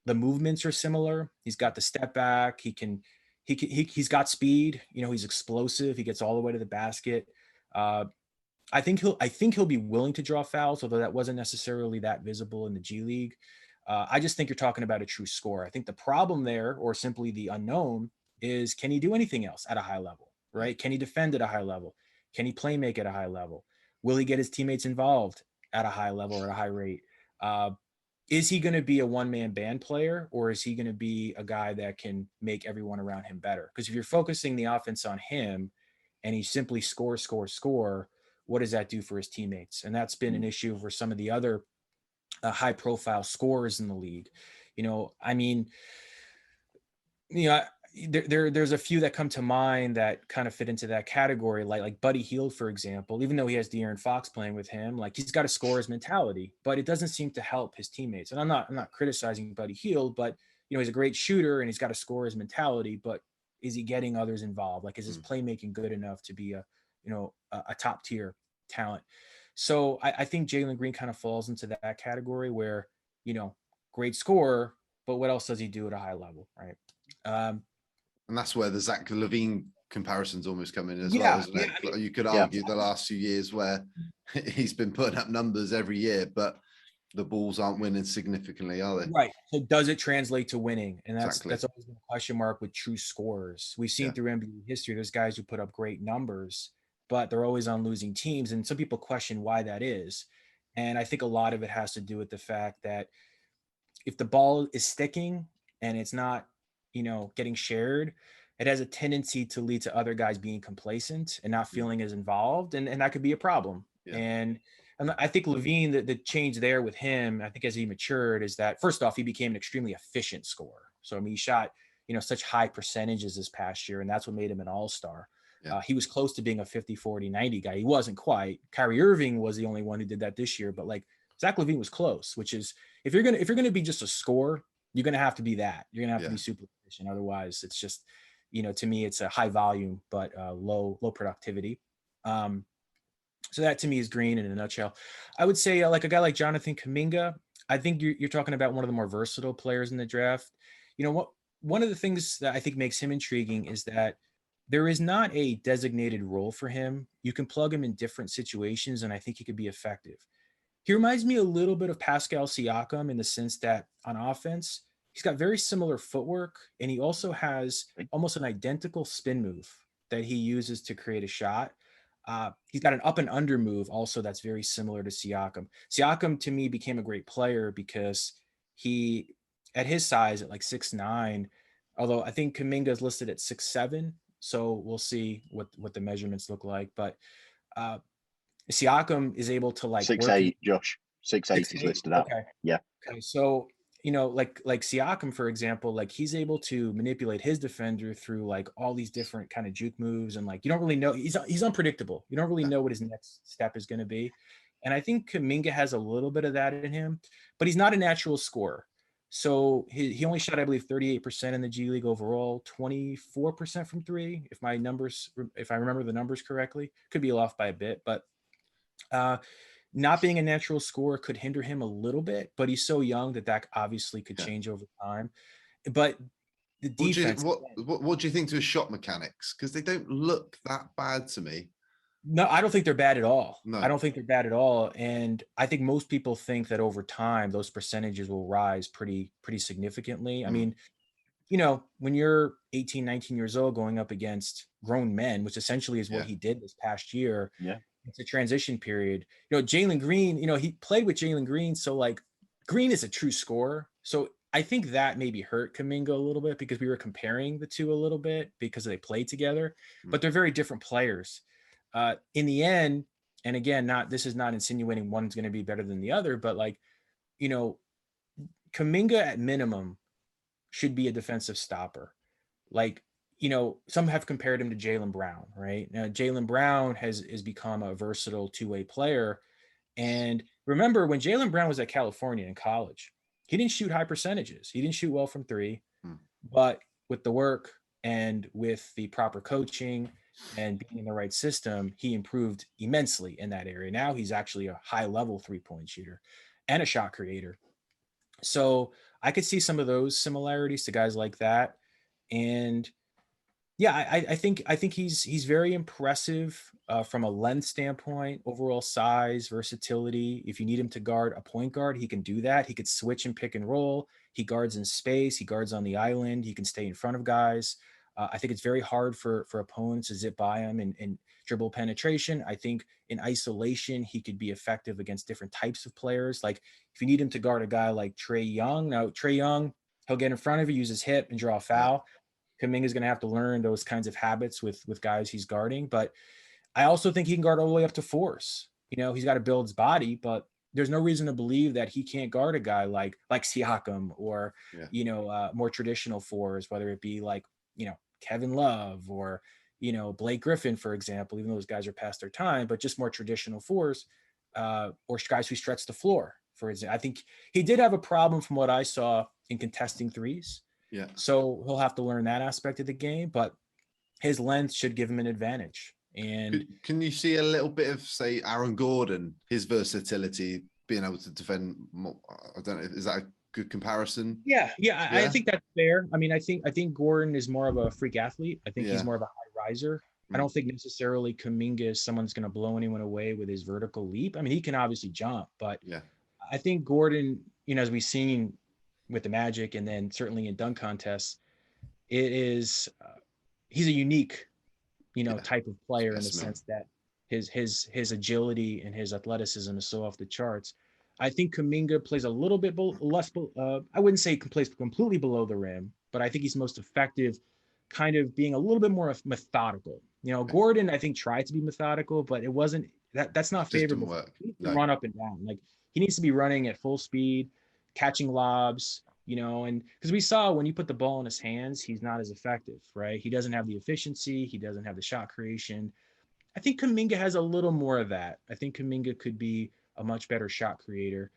the movements are similar. He's got the step back. He's got speed. You know, he's explosive. He gets all the way to the basket. I think he'll be willing to draw fouls, although that wasn't necessarily that visible in the G League. I just think you're talking about a true scorer. I think the problem there, or simply the unknown, is can he do anything else at a high level, right? Can he defend at a high level? Can he play make at a high level? Will he get his teammates involved at a high level or at a high rate? Is he going to be a one-man band player, or is he going to be a guy that can make everyone around him better? Because if you're focusing the offense on him and he simply score, what does that do for his teammates? And that's been an issue for some of the other high-profile scorers in the league. You know, I mean, you know, there's a few that come to mind that kind of fit into that category, like Buddy Hield, for example. Even though he has De'Aaron Fox playing with him, like he's got a scorer's mentality, but it doesn't seem to help his teammates. And I'm not criticizing Buddy Hield, but you know, he's a great shooter and he's got a scorer's mentality, but is he getting others involved? Like, is his playmaking good enough to be a top tier talent? So I think Jalen Green kind of falls into that category where, you know, great scorer, but what else does he do at a high level, right? And that's where the Zach LaVine comparisons almost come in as well, isn't it? I mean, you could argue the last few years where he's been putting up numbers every year, but the Bulls aren't winning significantly, are they? Right. So does it translate to winning? And that's always been a question mark with true scorers. We've seen through NBA history, there's guys who put up great numbers, but they're always on losing teams. And some people question why that is. And I think a lot of it has to do with the fact that if the ball is sticking and it's not, you know, getting shared, it has a tendency to lead to other guys being complacent and not feeling as involved. And that could be a problem. Yeah. And I think LaVine, the change there with him, I think as he matured, is that first off, he became an extremely efficient scorer. So, I mean, he shot, you know, such high percentages this past year, and that's what made him an all-star. Yeah. He was close to being a 50, 40, 90 guy. He wasn't quite. Kyrie Irving was the only one who did that this year, but like Zach LaVine was close, which is if you're gonna be just a scorer, you're gonna have to be that. You're gonna have to be super efficient. Otherwise, it's just, you know, to me, it's a high volume but low productivity. So that to me is Green in a nutshell. I would say like a guy like Jonathan Kaminga. I think you're talking about one of the more versatile players in the draft. You know what? One of the things that I think makes him intriguing is that there is not a designated role for him. You can plug him in different situations, and I think he could be effective. He reminds me a little bit of Pascal Siakam in the sense that on offense, he's got very similar footwork, and he also has almost an identical spin move that he uses to create a shot. He's got an up and under move also that's very similar to Siakam. Siakam, to me, became a great player because he, at his size at like 6'9", although I think Kaminga is listed at 6'7", so we'll see what the measurements look like. But Siakam is able to like 6'8", Josh. 6'8" is listed out. Okay. Yeah. Okay. So, you know, like Siakam, for example, like he's able to manipulate his defender through like all these different kind of juke moves. And like, you don't really know, he's unpredictable. You don't really know what his next step is going to be. And I think Kaminga has a little bit of that in him, but he's not a natural scorer. So he only shot, I believe, 38% in the G League overall, 24% from three. If I remember the numbers correctly, could be off by a bit, but not being a natural scorer could hinder him a little bit, but he's so young that obviously could change over time. But the defense. What do you think to his shot mechanics? Because they don't look that bad to me. No, I don't think they're bad at all. No. I don't think they're bad at all. And I think most people think that over time, those percentages will rise pretty significantly. I mean, you know, when you're 18, 19 years old going up against grown men, which essentially is what he did this past year. Yeah. It's a transition period. You know, Jalen Green, you know, he played with Jalen Green. So like Green is a true scorer. So I think that maybe hurt Kaminga a little bit because we were comparing the two a little bit because they played together, but they're very different players. In the end, and again, this is not insinuating one's going to be better than the other, but like, you know, Kaminga at minimum should be a defensive stopper. Like, you know, some have compared him to Jaylen Brown, right? Now, Jaylen Brown has become a versatile two-way player. And remember, when Jaylen Brown was at California in college, he didn't shoot high percentages. He didn't shoot well from three, but with the work, And with the proper coaching and being in the right system, he improved immensely in that area. Now he's actually a high level 3-point shooter and a shot creator. So I could see some of those similarities to guys like that. And yeah, I think he's very impressive from a length standpoint, overall size, versatility. If you need him to guard a point guard, he can do that. He could switch and pick and roll. He guards in space. He guards on the island. He can stay in front of guys. I think it's very hard for opponents to zip by him and dribble penetration. I think in isolation, he could be effective against different types of players. Like if you need him to guard a guy like Trae Young, now Trae Young, he'll get in front of you, use his hip and draw a foul. Kaminga is going to have to learn those kinds of habits with guys he's guarding. But I also think he can guard all the way up to fours. You know, he's got to build his body, but there's no reason to believe that he can't guard a guy like Siakam or, more traditional fours, whether it be like, Kevin Love or, Blake Griffin, for example, even though those guys are past their time, but just more traditional fours or guys who stretch the floor, for example. I think he did have a problem from what I saw in contesting threes. Yeah. So he'll have to learn that aspect of the game, but his length should give him an advantage. And can you see a little bit of, say, Aaron Gordon, his versatility, being able to defend more? I don't know. Is that a good comparison? Yeah. I think that's fair. I mean, I think Gordon is more of a freak athlete. I think he's more of a high riser. I don't think necessarily Kaminga is someone that's going to blow anyone away with his vertical leap. I mean, he can obviously jump, but I think Gordon, as we've seen with the Magic and then certainly in dunk contests, he's a unique, type of player in the sense that his agility and his athleticism is so off the charts. I think Kaminga plays a little bit less, I wouldn't say he plays completely below the rim, but I think he's most effective kind of being a little bit more methodical. Gordon, I think, tried to be methodical, but it wasn't, that's not favorable. Run up and down. Like he needs to be running at full speed, catching lobs, and because we saw when you put the ball in his hands, he's not as effective, right? He doesn't have the efficiency. He doesn't have the shot creation. I think Kaminga has a little more of that. I think Kaminga could be a much better shot creator,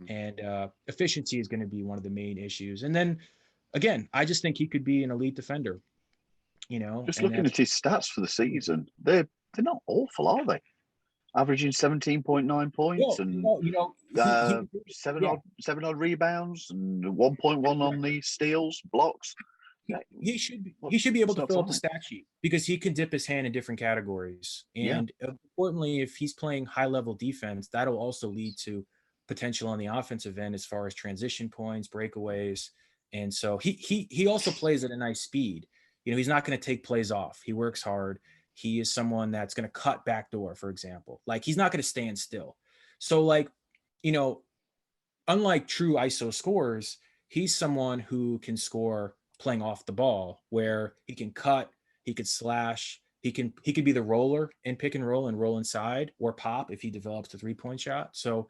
and efficiency is going to be one of the main issues. And then again, I just think he could be an elite defender, Just looking at his stats for the season, they're not awful, are they? Averaging 17.9 points and seven odd rebounds and 1.1 on the steals, blocks. He should be able to fill up the stat sheet because he can dip his hand in different categories. And importantly, if he's playing high level defense, that'll also lead to potential on the offensive end as far as transition points, breakaways. And so he also plays at a nice speed. He's not going to take plays off. He works hard. He is someone that's going to cut backdoor, for example. Like he's not going to stand still. So unlike true ISO scorers, he's someone who can score playing off the ball, where he can cut, he could slash, he could be the roller and pick and roll inside or pop if he develops the 3-point shot. So,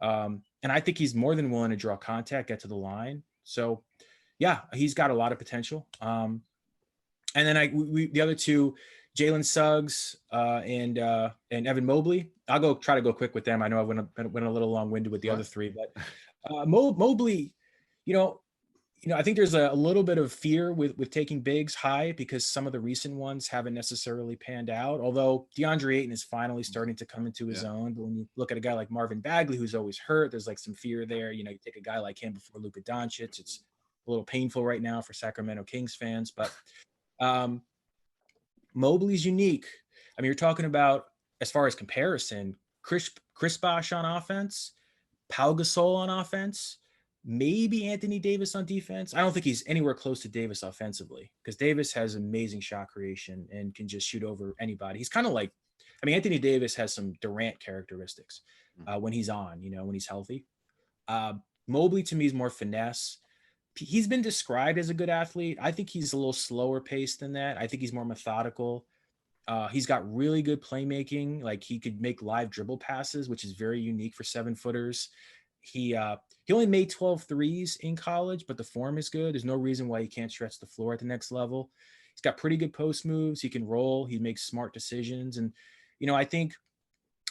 and I think he's more than willing to draw contact, get to the line. So yeah, he's got a lot of potential. And then the other two, Jalen Suggs and Evan Mobley. I'll try to go quick with them. I know I went a little long-winded with the other three, but Mobley, I think there's a little bit of fear with taking bigs high because some of the recent ones haven't necessarily panned out. Although DeAndre Ayton is finally starting to come into his own. But when you look at a guy like Marvin Bagley, who's always hurt, there's like some fear there. You take a guy like him before Luka Doncic. It's a little painful right now for Sacramento Kings fans, but Mobley's unique. I mean, you're talking about, as far as comparison, Chris Bosh on offense, Pau Gasol on offense, maybe Anthony Davis on defense. I don't think he's anywhere close to Davis offensively because Davis has amazing shot creation and can just shoot over anybody. He's kind of like, Anthony Davis has some Durant characteristics when he's on, when he's healthy. Mobley to me is more finesse. He's been described as a good athlete. I think he's a little slower paced than that. I think he's more methodical. He's got really good playmaking. Like he could make live dribble passes, which is very unique for 7-footers. He only made 12 threes in college, but the form is good. There's no reason why he can't stretch the floor at the next level. He's got pretty good post moves. He can roll. He makes smart decisions. And, I think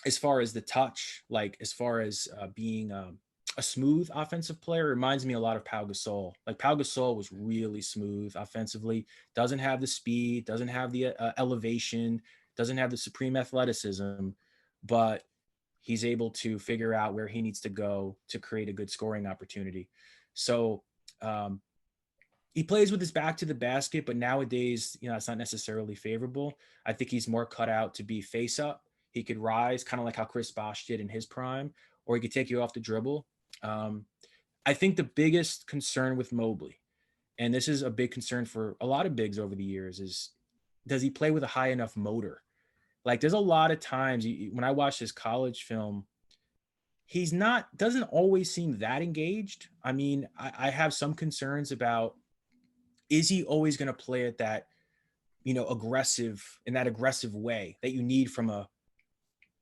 as far as the touch, like as far as being a smooth offensive player. It reminds me a lot of Pau Gasol. Like Pau Gasol was really smooth offensively, doesn't have the speed, doesn't have the elevation, doesn't have the supreme athleticism, but he's able to figure out where he needs to go to create a good scoring opportunity. So he plays with his back to the basket, but nowadays, it's not necessarily favorable. I think he's more cut out to be face up. He could rise, kind of like how Chris Bosh did in his prime, or he could take you off the dribble. I think the biggest concern with Mobley, and this is a big concern for a lot of bigs over the years, is does he play with a high enough motor? Like there's a lot of times when I watch his college film, doesn't always seem that engaged. I mean, I have some concerns about, is he always going to play at that, aggressive way that you need from a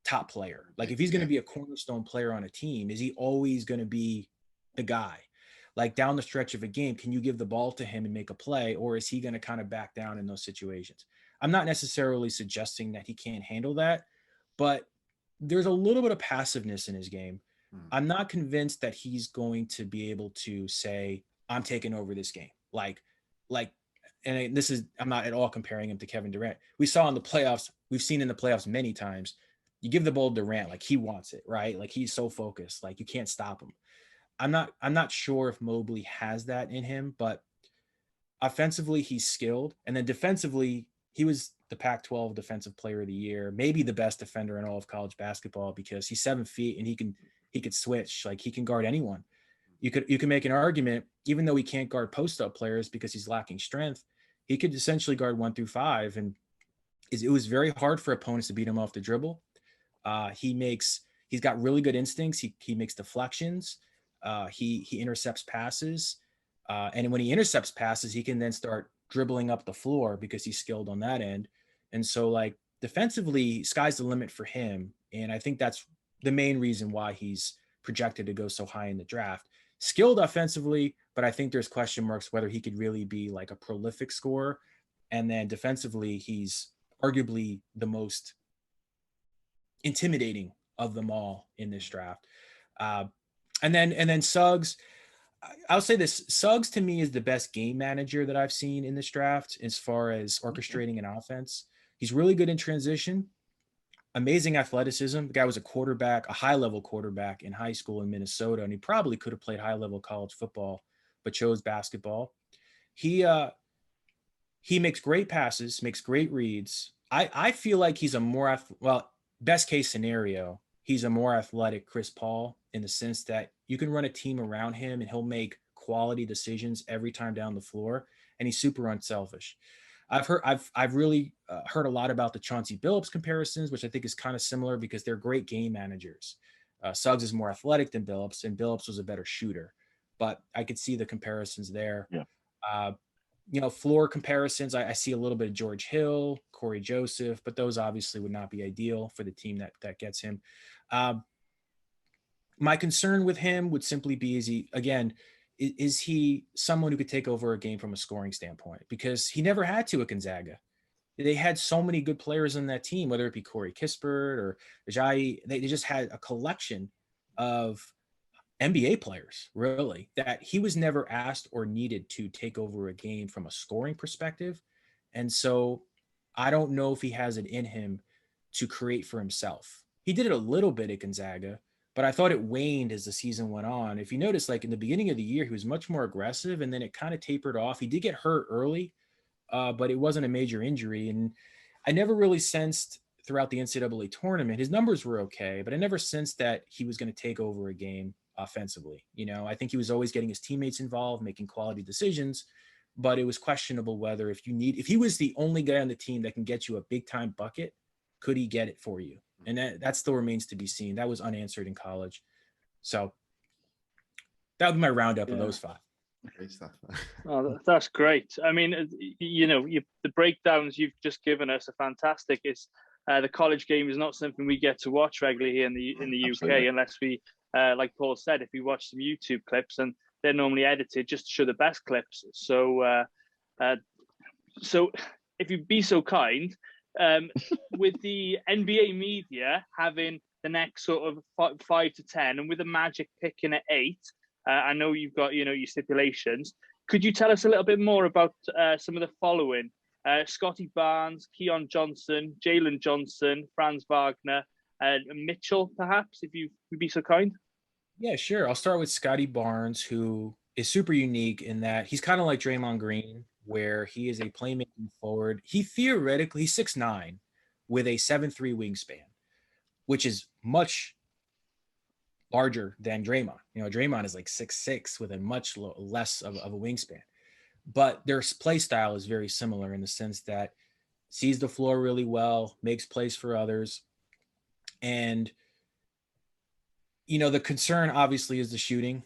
top player? Like if he's going to be a cornerstone player on a team, is he always going to be the guy? Like down the stretch of a game, can you give the ball to him and make a play, or is he going to kind of back down in those situations? I'm not necessarily suggesting that he can't handle that, but there's a little bit of passiveness in his game. I'm not convinced that he's going to be able to say, I'm taking over this game. And I'm not at all comparing him to Kevin Durant. We saw in the playoffs, we've seen in the playoffs many times, you give the ball to Durant, like he wants it, right? Like he's so focused, like you can't stop him. I'm not sure if Mobley has that in him, but offensively he's skilled. And then defensively, he was the Pac-12 Defensive Player of the Year, maybe the best defender in all of college basketball because he's 7 feet and he could switch, like he can guard anyone. You can make an argument, even though he can't guard post-up players because he's lacking strength, he could essentially guard 1 through 5. And it was very hard for opponents to beat him off the dribble. He's got really good instincts. He makes deflections. He intercepts passes. And when he intercepts passes, he can then start dribbling up the floor because he's skilled on that end. And so like defensively, sky's the limit for him. And I think that's the main reason why he's projected to go so high in the draft. Skilled offensively, but I think there's question marks whether he could really be like a prolific scorer. And then defensively, he's arguably the most intimidating of them all in this draft. And then Suggs, I'll say this, Suggs to me is the best game manager that I've seen in this draft as far as orchestrating an offense. He's really good in transition, amazing athleticism. The guy was a high-level quarterback in high school in Minnesota, and he probably could have played high-level college football, but chose basketball. He makes great passes, makes great reads. I feel like he's best case scenario, he's a more athletic Chris Paul in the sense that you can run a team around him and he'll make quality decisions every time down the floor. And he's super unselfish. I've really heard a lot about the Chauncey Billups comparisons, which I think is kind of similar because they're great game managers. Suggs is more athletic than Billups, and Billups was a better shooter, but I could see the comparisons there. Yeah. Floor comparisons, I see a little bit of George Hill, Corey Joseph, but those obviously would not be ideal for the team that gets him. My concern with him would simply be, is he someone who could take over a game from a scoring standpoint? Because he never had to at Gonzaga. They had so many good players on that team, whether it be Corey Kispert or Ajayi. They just had a collection of NBA players, really, that he was never asked or needed to take over a game from a scoring perspective. And so I don't know if he has it in him to create for himself. He did it a little bit at Gonzaga, but I thought it waned as the season went on. If you notice, like in the beginning of the year, he was much more aggressive, and then it kind of tapered off. He did get hurt early, but it wasn't a major injury. And I never really sensed throughout the NCAA tournament, his numbers were okay, but I never sensed that he was going to take over a game offensively. I think he was always getting his teammates involved, making quality decisions, but it was questionable whether if he was the only guy on the team that can get you a big time bucket, could he get it for you? And that still remains to be seen. That was unanswered in college. So that would be my roundup of those 5. Great stuff. Oh, that's great. I mean, the breakdowns you've just given us are fantastic. It's the college game is not something we get to watch regularly here in the UK unless we, like Paul said, if we watch some YouTube clips, and they're normally edited just to show the best clips. So if you'd be so kind, with the NBA media having the next sort of 5 to 10, and with the Magic picking at 8, I know you've got, your stipulations. Could you tell us a little bit more about some of the following? Scotty Barnes, Keon Johnson, Jalen Johnson, Franz Wagner, and Mitchell, perhaps, if you would be so kind. Yeah, sure. I'll start with Scotty Barnes, who is super unique in that he's kind of like Draymond Green, where he is a playmaking forward. He's 6'9", with a 7'3" wingspan, which is much larger than Draymond. Draymond is like 6'6" with a much less of a wingspan. But their play style is very similar in the sense that sees the floor really well, makes plays for others. And, the concern obviously is the shooting.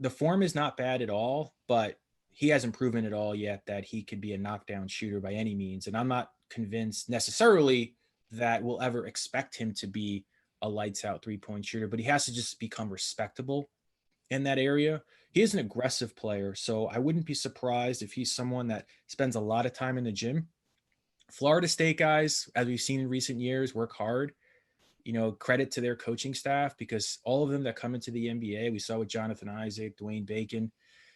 The form is not bad at all, but he hasn't proven at all yet that he could be a knockdown shooter by any means. And I'm not convinced necessarily that we'll ever expect him to be a lights out 3-point shooter, but he has to just become respectable in that area. He is an aggressive player, so I wouldn't be surprised if he's someone that spends a lot of time in the gym. Florida State guys, as we've seen in recent years, work hard. Credit to their coaching staff, because all of them that come into the NBA, we saw with Jonathan Isaac, Dwayne Bacon,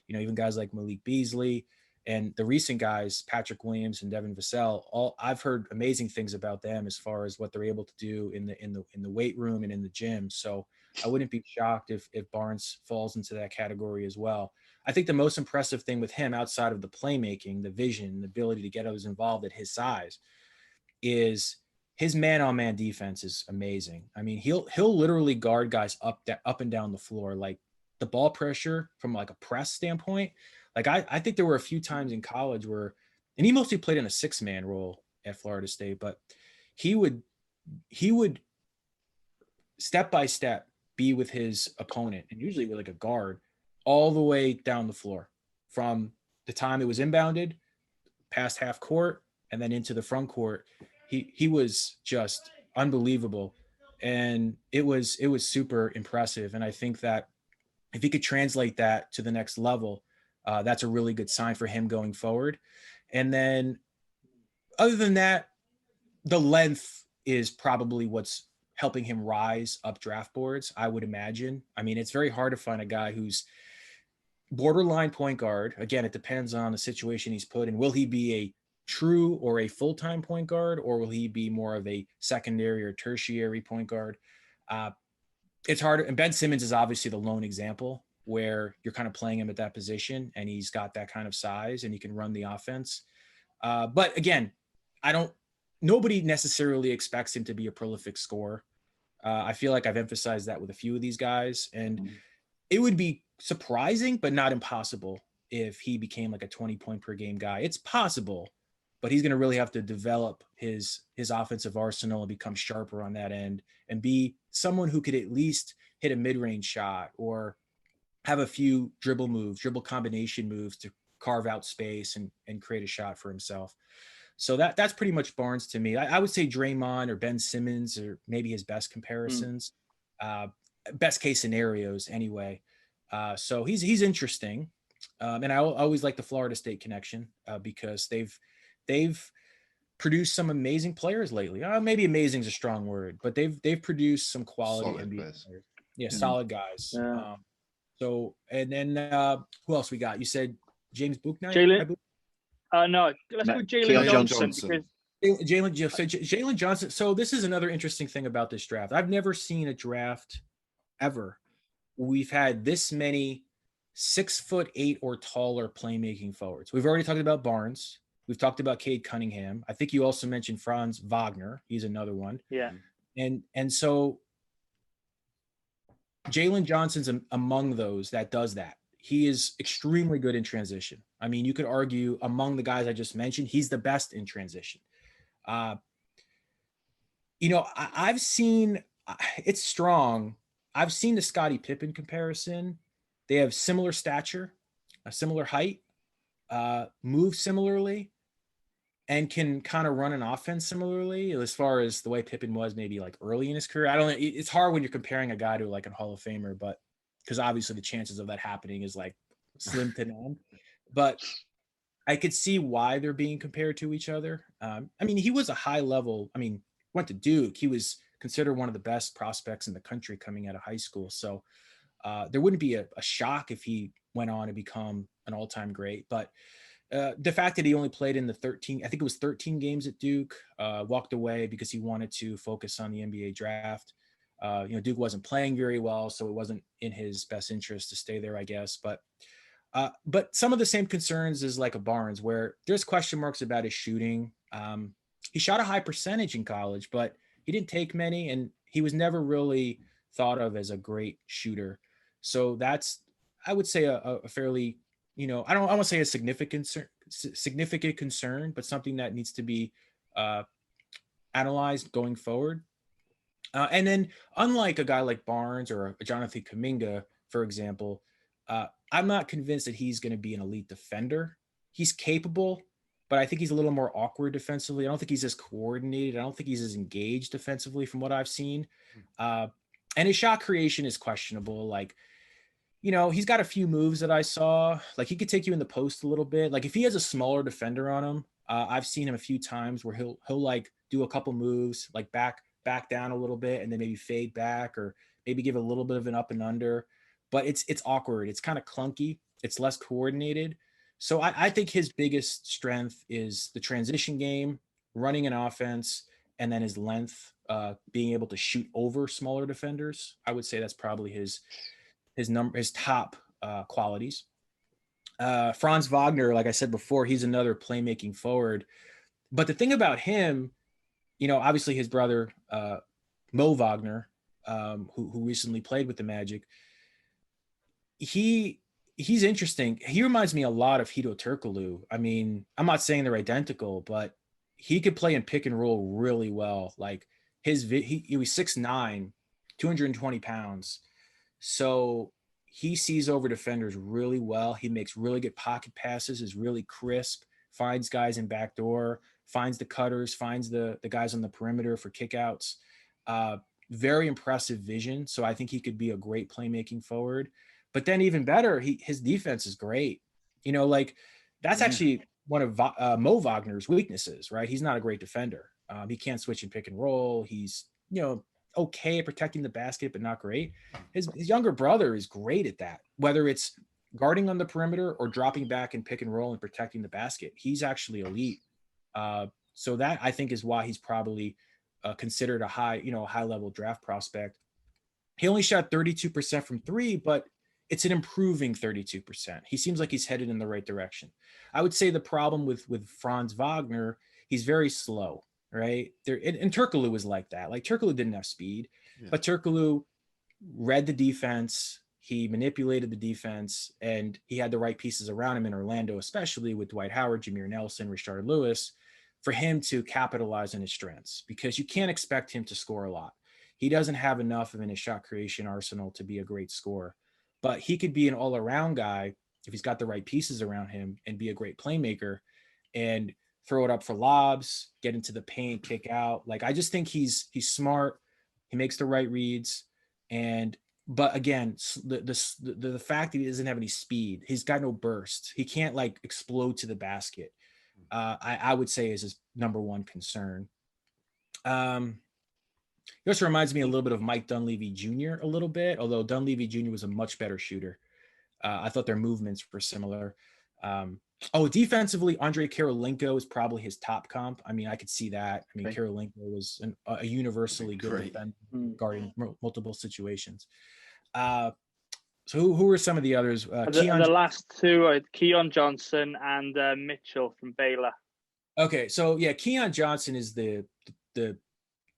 even guys like Malik Beasley, and the recent guys, Patrick Williams and Devin Vassell, I've heard amazing things about them as far as what they're able to do in the weight room and in the gym. So I wouldn't be shocked if Barnes falls into that category as well. I think the most impressive thing with him, outside of the playmaking, the vision, the ability to get others involved at his size, is his man-on-man defense is amazing. I mean, he'll literally guard guys up and down the floor. Like, the ball pressure from like a press standpoint. Like, I think there were a few times in college where, and he mostly played in a 6-man role at Florida State, but he would step by step be with his opponent, and usually with like a guard, all the way down the floor from the time it was inbounded past half court and then into the front court. He was just unbelievable, and it was super impressive. And I think that if he could translate that to the next level, that's a really good sign for him going forward. And then other than that, the length is probably what's helping him rise up draft boards, I would imagine. I mean, it's very hard to find a guy who's borderline point guard. Again, it depends on the situation he's put in. Will he be a true or a full-time point guard, or will he be more of a secondary or tertiary point guard? It's hard. And Ben Simmons is obviously the lone example where you're kind of playing him at that position, and he's got that kind of size and he can run the offense. But again, nobody necessarily expects him to be a prolific scorer. I feel like I've emphasized that with a few of these guys, and it would be surprising, but not impossible, if he became like a 20-point per game guy. It's possible, but he's going to really have to develop his offensive arsenal and become sharper on that end, and be someone who could at least hit a mid-range shot or have a few dribble combination moves to carve out space and create a shot for himself. So that's pretty much Barnes to me. I would say Draymond or Ben Simmons are maybe his best comparisons, best case scenarios anyway. So he's interesting. And I always like the Florida State connection because they've produced some amazing players lately. Maybe amazing is a strong word, but they've produced some quality NBA players. Yeah, solid guys. Yeah. So, and then who else we got? You said James Buckner? Jalen. No, let's go Jalen Johnson. Jalen Johnson. So this is another interesting thing about this draft. I've never seen a draft ever. We've had this many 6'8" or taller playmaking forwards. We've already talked about Barnes. We've talked about Cade Cunningham. I think you also mentioned Franz Wagner. He's another one. Yeah. And so Jalen Johnson's among those that does that. He is extremely good in transition. I mean, you could argue among the guys I just mentioned, he's the best in transition. I've seen, it's strong. I've seen the Scottie Pippen comparison. They have similar stature, a similar height, move similarly, and can kind of run an offense similarly as far as the way Pippen was maybe like early in his career. I don't know. It's hard when you're comparing a guy to like a Hall of Famer, but because obviously the chances of that happening is like slim to none. But I could see why they're being compared to each other. I mean, he was a high level. I mean, went to Duke. He was considered one of the best prospects in the country coming out of high school. So there wouldn't be a shock if he went on to become an all-time great. But the fact that he only played in the 13 games at Duke, walked away because he wanted to focus on the NBA draft. Duke wasn't playing very well, so it wasn't in his best interest to stay there, I guess. But some of the same concerns as like a Barnes, where there's question marks about his shooting. He shot a high percentage in college, but he didn't take many, and he was never really thought of as a great shooter. So that's, I would say, a fairly, I want to say a significant concern, but something that needs to be analyzed going forward. And then, unlike a guy like Barnes or a Jonathan Kaminga, for example, I'm not convinced that he's going to be an elite defender. He's capable, but I think he's a little more awkward defensively. I don't think he's as coordinated. I don't think he's as engaged defensively from what I've seen. And his shot creation is questionable. Like, he's got a few moves that I saw. Like, he could take you in the post a little bit. Like, if he has a smaller defender on him, I've seen him a few times where he'll like do a couple moves, like back down a little bit and then maybe fade back, or maybe give a little bit of an up and under. But it's awkward. It's kind of clunky. It's less coordinated. So I think his biggest strength is the transition game, running an offense, and then his length, being able to shoot over smaller defenders. I would say that's probably his top qualities. Franz Wagner, like I said before, he's another playmaking forward. But the thing about him, obviously his brother, Mo Wagner, who recently played with the Magic, he's interesting. He reminds me a lot of Hedo Turkoglu. I mean, I'm not saying they're identical, but he could play in pick and roll really well. Like he was 6'9", 220 pounds. So he sees over defenders really well. He makes really good pocket passes, is really crisp, finds guys in backdoor, finds the cutters, finds the guys on the perimeter for kickouts. Very impressive vision. So I think he could be a great playmaking forward. But then even better, his defense is great. That's actually one of Mo Wagner's weaknesses, right? He's not a great defender. He can't switch and pick and roll. He's, okay at protecting the basket, but not great. His younger brother is great at that, whether it's guarding on the perimeter or dropping back and pick and roll and protecting the basket. He's actually elite. So that, I think, is why he's probably considered a high level draft prospect. He only shot 32% from three, but it's an improving 32%. He seems like he's headed in the right direction. I would say the problem with Franz Wagner, he's very slow, right? And Turkoglu was like that. Like, Turkoglu didn't have speed, but Turkoglu read the defense. He manipulated the defense, and he had the right pieces around him in Orlando, especially with Dwight Howard, Jameer Nelson, Rashard Lewis, for him to capitalize on his strengths, because you can't expect him to score a lot. He doesn't have enough of in his shot creation arsenal to be a great scorer. But he could be an all-around guy if he's got the right pieces around him, and be a great playmaker and throw it up for lobs, get into the paint, kick out. Like, I just think he's smart. He makes the right reads. But again, the fact that he doesn't have any speed, he's got no burst. He can't like explode to the basket. I would say is his number one concern. He also reminds me a little bit of Mike Dunleavy Jr. a little bit, although Dunleavy Jr. was a much better shooter. I thought their movements were similar. Defensively, Andre Kirilenko is probably his top comp. I mean, I could see that. I mean, okay. Kirilenko was a universally good defender, guarding multiple situations. So who were some of the others? The last two are Keon Johnson and Mitchell from Baylor. Okay, so yeah, Keon Johnson is the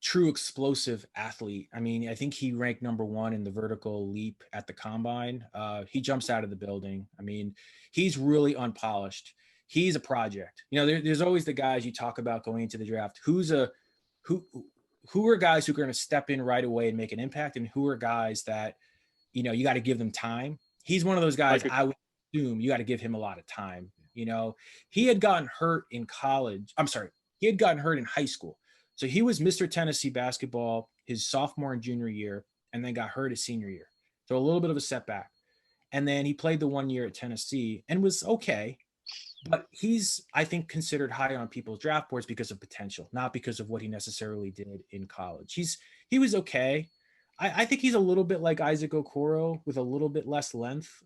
true explosive athlete. I mean, I think he ranked number 1 in the vertical leap at the combine. He jumps out of the building. I mean, he's really unpolished. He's a project. There's always the guys you talk about going into the draft. Who are guys who are going to step in right away and make an impact, and who are guys that, you got to give them time. He's one of those guys. I would assume you got to give him a lot of time. He had gotten hurt in college. I'm sorry. He had gotten hurt in high school. So he was Mr. Tennessee basketball his sophomore and junior year, and then got hurt his senior year. So a little bit of a setback. And then he played the 1 year at Tennessee and was okay. But he's, I think, considered high on people's draft boards because of potential, not because of what he necessarily did in college. He was okay. I think he's a little bit like Isaac Okoro with a little bit less length,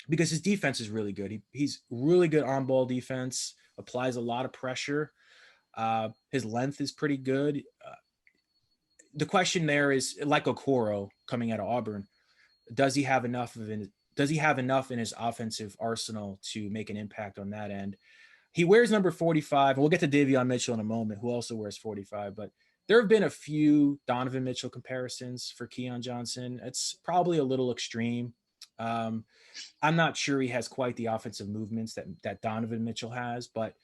because his defense is really good. He's really good on ball defense, applies a lot of pressure. His length is pretty good. The question there is, like Okoro coming out of Auburn, does he have enough in his offensive arsenal to make an impact on that end? He wears number 45, and we'll get to Davio Mitchell in a moment, who also wears 45, but there have been a few Donovan Mitchell comparisons for Keon Johnson. It's probably a little extreme. I'm not sure he has quite the offensive movements that Donovan Mitchell has, but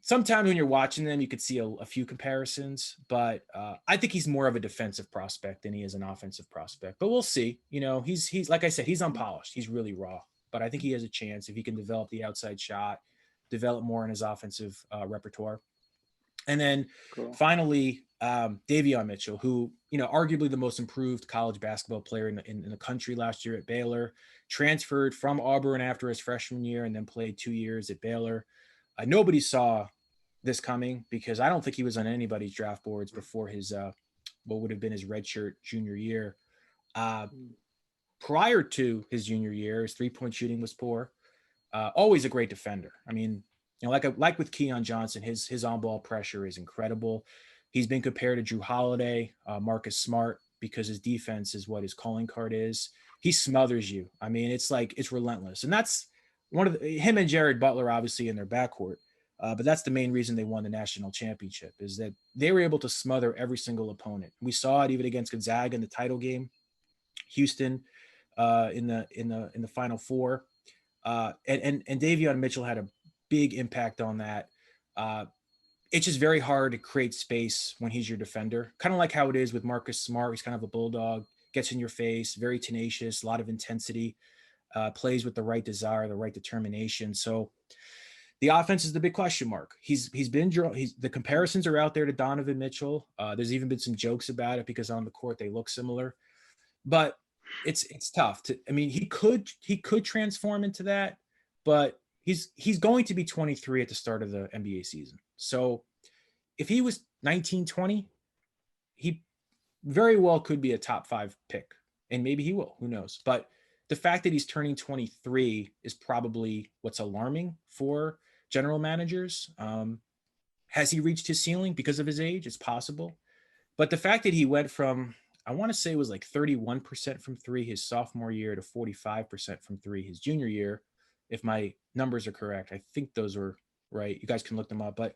sometimes when you're watching them, you could see a few comparisons, but I think he's more of a defensive prospect than he is an offensive prospect. But we'll see. He's like I said, he's unpolished. He's really raw, but I think he has a chance if he can develop the outside shot, develop more in his offensive repertoire. And then finally, Davio Mitchell, who, arguably the most improved college basketball player in the country last year at Baylor, transferred from Auburn after his freshman year and then played 2 years at Baylor. Nobody saw this coming because I don't think he was on anybody's draft boards before his what would have been his redshirt junior year. Prior to his junior year, his 3-point shooting was poor. Always a great defender. I mean, like with Keon Johnson, his on-ball pressure is incredible. He's been compared to Drew Holiday, Marcus Smart, because his defense is what his calling card is. He smothers you. I mean, it's relentless. And that's him and Jared Butler, obviously, in their backcourt. But that's the main reason they won the national championship, is that they were able to smother every single opponent. We saw it even against Gonzaga in the title game, Houston in the Final Four, and Davio Mitchell had a big impact on that. It's just very hard to create space when he's your defender, kind of like how it is with Marcus Smart. He's kind of a bulldog, gets in your face, very tenacious, a lot of intensity, plays with the right desire, the right determination. So the offense is the big question mark. The comparisons are out there to Donovan Mitchell. There's even been some jokes about it because on the court they look similar, but it's tough to. I mean, he could transform into that, but he's going to be 23 at the start of the NBA season. So if he was 19, 20, he very well could be a top 5 pick, and maybe he will. Who knows? But the fact that he's turning 23 is probably what's alarming for general managers. Has he reached his ceiling because of his age? It's possible. But the fact that he went from, I want to say it was like 31% from 3 his sophomore year to 45% from 3 his junior year, if my numbers are correct. I think those were right. You guys can look them up, but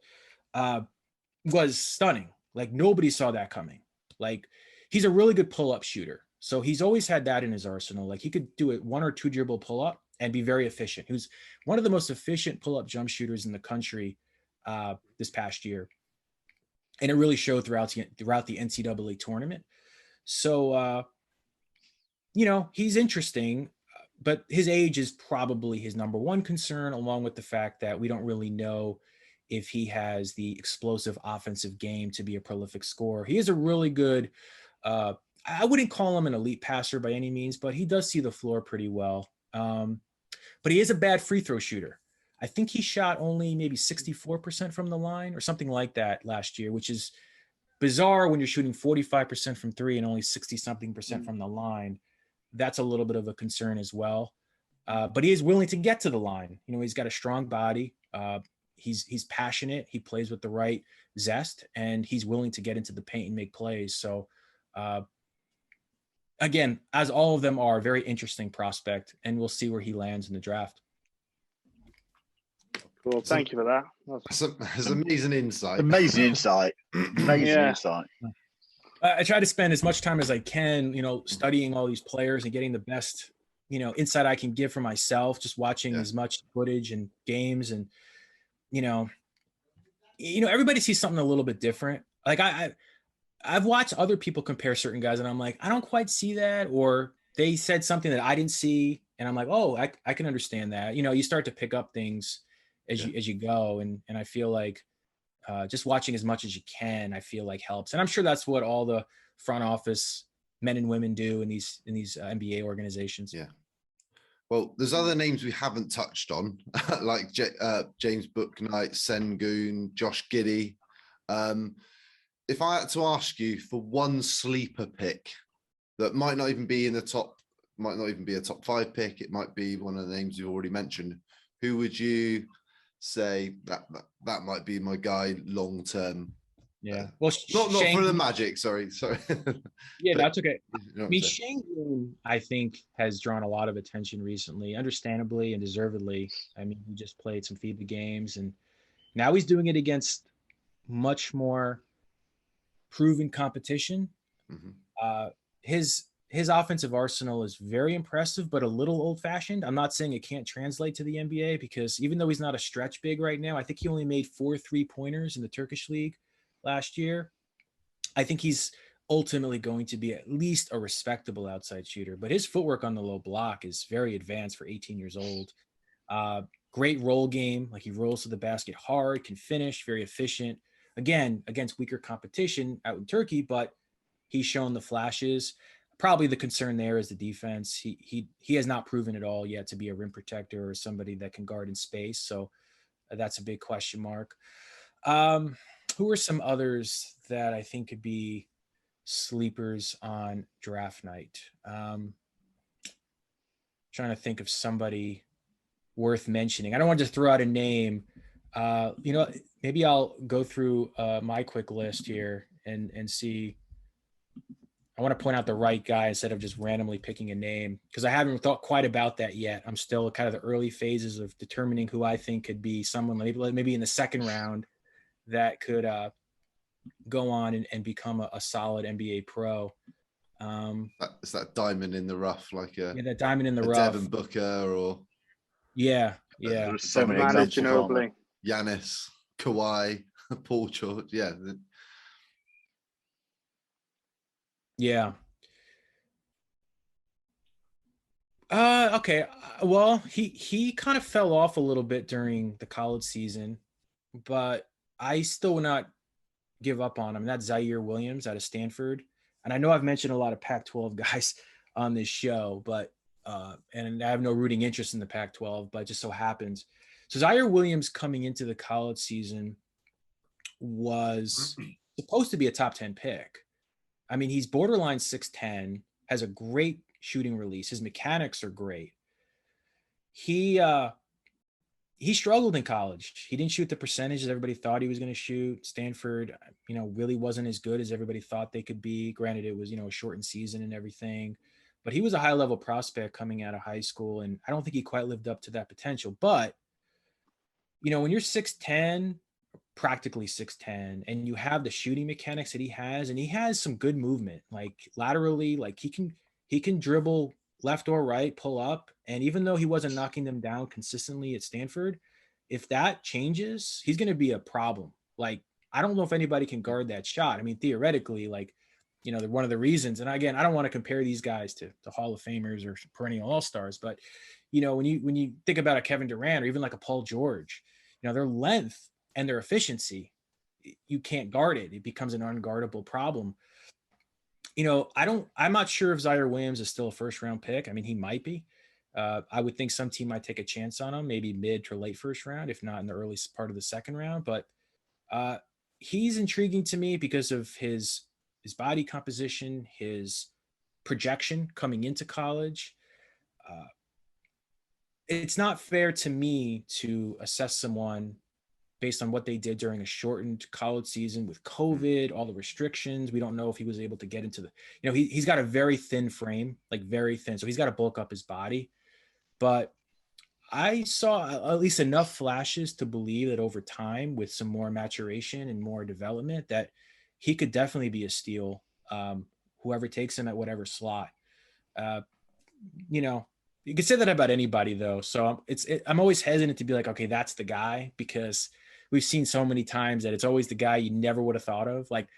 was stunning. Like, nobody saw that coming. Like, he's a really good pull-up shooter. So he's always had that in his arsenal. Like, he could do it 1 or 2 dribble pull-up and be very efficient. He was one of the most efficient pull-up jump shooters in the country this past year. And it really showed throughout the NCAA tournament. So, he's interesting, but his age is probably his number one concern, along with the fact that we don't really know if he has the explosive offensive game to be a prolific scorer. He is a really good, I wouldn't call him an elite passer by any means, but he does see the floor pretty well. But he is a bad free throw shooter. I think he shot only maybe 64% from the line or something like that last year, which is bizarre when you're shooting 45% from 3 and only 60-something% from the line. That's a little bit of a concern as well. But he is willing to get to the line. He's got a strong body. He's passionate. He plays with the right zest, and he's willing to get into the paint and make plays. So, again, as all of them are, a very interesting prospect, and we'll see where he lands in the draft. Cool. Thank you for that. That's amazing insight. Amazing insight. Insight. I try to spend as much time as I can, studying all these players and getting the best, insight I can give for myself, just watching as much footage and games. And, everybody sees something a little bit different. Like I've watched other people compare certain guys and I'm like, I don't quite see that. Or they said something that I didn't see. And I'm like, oh, I can understand that. You start to pick up things as you go. And I feel like just watching as much as you can, I feel like helps. And I'm sure that's what all the front office men and women do in these NBA organizations. Yeah. Well, there's other names we haven't touched on, like James Bouknight, Sengun, Josh Giddey. If I had to ask you for one sleeper pick that might not even be in the top, might not even be a top 5 pick, it might be one of the names you've already mentioned, who would you say that might be my guy long term? Yeah. Well, not for the Magic. Sorry. Yeah, that's okay. You know I mean, Sengun, I think, has drawn a lot of attention recently, understandably and deservedly. I mean, he just played some FIBA games, and now he's doing it against much more proven competition. Mm-hmm. His offensive arsenal is very impressive, but a little old-fashioned. I'm not saying it can't translate to the NBA, because even though he's not a stretch big right now, I think he only made 4 3-pointers in the Turkish league last year. I think he's ultimately going to be at least a respectable outside shooter, but his footwork on the low block is very advanced for 18 years old. Great roll game. Like, he rolls to the basket hard, can finish, very efficient. Again, against weaker competition out in Turkey, but he's shown the flashes. Probably the concern there is the defense. He has not proven at all yet to be a rim protector or somebody that can guard in space. So that's a big question mark. Who are some others that I think could be sleepers on draft night? Trying to think of somebody worth mentioning. I don't want to just throw out a name. Maybe I'll go through my quick list here and see. I want to point out the right guy instead of just randomly picking a name, because I haven't thought quite about that yet. I'm still kind of the early phases of determining who I think could be someone maybe in the second round that could go on and become a solid NBA pro. It's that diamond in the rough, like that diamond in the rough. Devin Booker or There's so many Manu examples. Ginobili. Giannis, Kawhi, Paul George. Yeah. Okay. Well, he kind of fell off a little bit during the college season, but I still would not give up on him. That's Zaire Williams out of Stanford. And I know I've mentioned a lot of Pac-12 guys on this show, but and I have no rooting interest in the Pac-12, but it just so happens. So Zaire Williams coming into the college season was supposed to be a top 10 pick. I mean, he's borderline 6'10", has a great shooting release. His mechanics are great. He struggled in college. He didn't shoot the percentages everybody thought he was going to shoot. Stanford, really wasn't as good as everybody thought they could be. Granted, it was, a shortened season and everything, but he was a high-level prospect coming out of high school, and I don't think he quite lived up to that potential. But, when you're 6'10", practically 6'10", and you have the shooting mechanics that he has, and he has some good movement, like laterally, like he can dribble left or right, pull up. And even though he wasn't knocking them down consistently at Stanford, if that changes, he's going to be a problem. Like, I don't know if anybody can guard that shot. I mean, theoretically, like, one of the reasons, and again, I don't want to compare these guys to Hall of Famers or perennial all-stars, but, when you think about a Kevin Durant or even like a Paul George, their length and their efficiency, you can't guard it. It becomes an unguardable problem. I'm not sure if Zaire Williams is still a first round pick. I mean, he might be. I would think some team might take a chance on him, maybe mid to late first round, if not in the early part of the second round. But he's intriguing to me because of his body composition, his projection coming into college. It's not fair to me to assess someone based on what they did during a shortened college season with COVID, all the restrictions. We don't know if he was able to get into the, he's got a very thin frame, like very thin. So he's got to bulk up his body. But I saw at least enough flashes to believe that over time, with some more maturation and more development, that he could definitely be a steal, whoever takes him at whatever slot. You could say that about anybody, though. So I'm always hesitant to be like, okay, that's the guy, because we've seen so many times that it's always the guy you never would have thought of. Like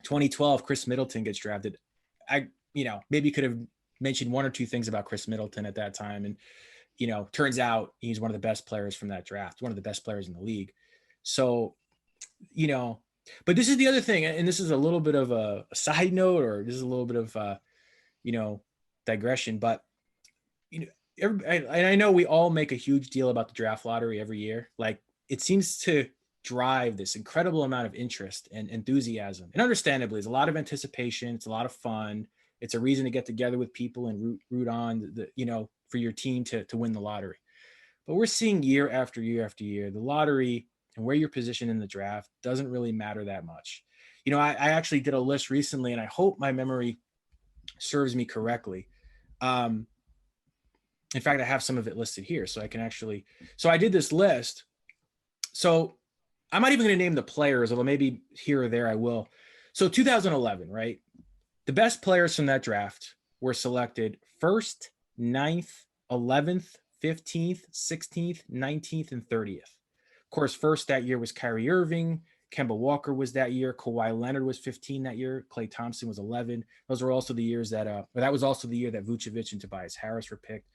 2012, Chris Middleton gets drafted. Maybe could have mentioned one or two things about Chris Middleton at that time. And, turns out he's one of the best players from that draft, one of the best players in the league. So, but this is the other thing, and this is a little bit of a side note, or this is a little bit of, digression, but, and I know we all make a huge deal about the draft lottery every year. Like, it seems to drive this incredible amount of interest and enthusiasm. And understandably, there's a lot of anticipation. It's a lot of fun. It's a reason to get together with people and root on for your team to win the lottery. But we're seeing year after year after year, the lottery and where you're positioned in the draft doesn't really matter that much. I actually did a list recently, and I hope my memory serves me correctly. In fact, I have some of it listed here, so I can actually. So I did this list. So I'm not even going to name the players, although maybe here or there I will. So 2011, right? The best players from that draft were selected 1st, 9th, 11th, 15th, 16th, 19th, and 30th. Of course, first that year was Kyrie Irving. Kemba Walker was that year. Kawhi Leonard was 15 that year. Klay Thompson was 11. Those were also the years that was also the year that Vucevic and Tobias Harris were picked.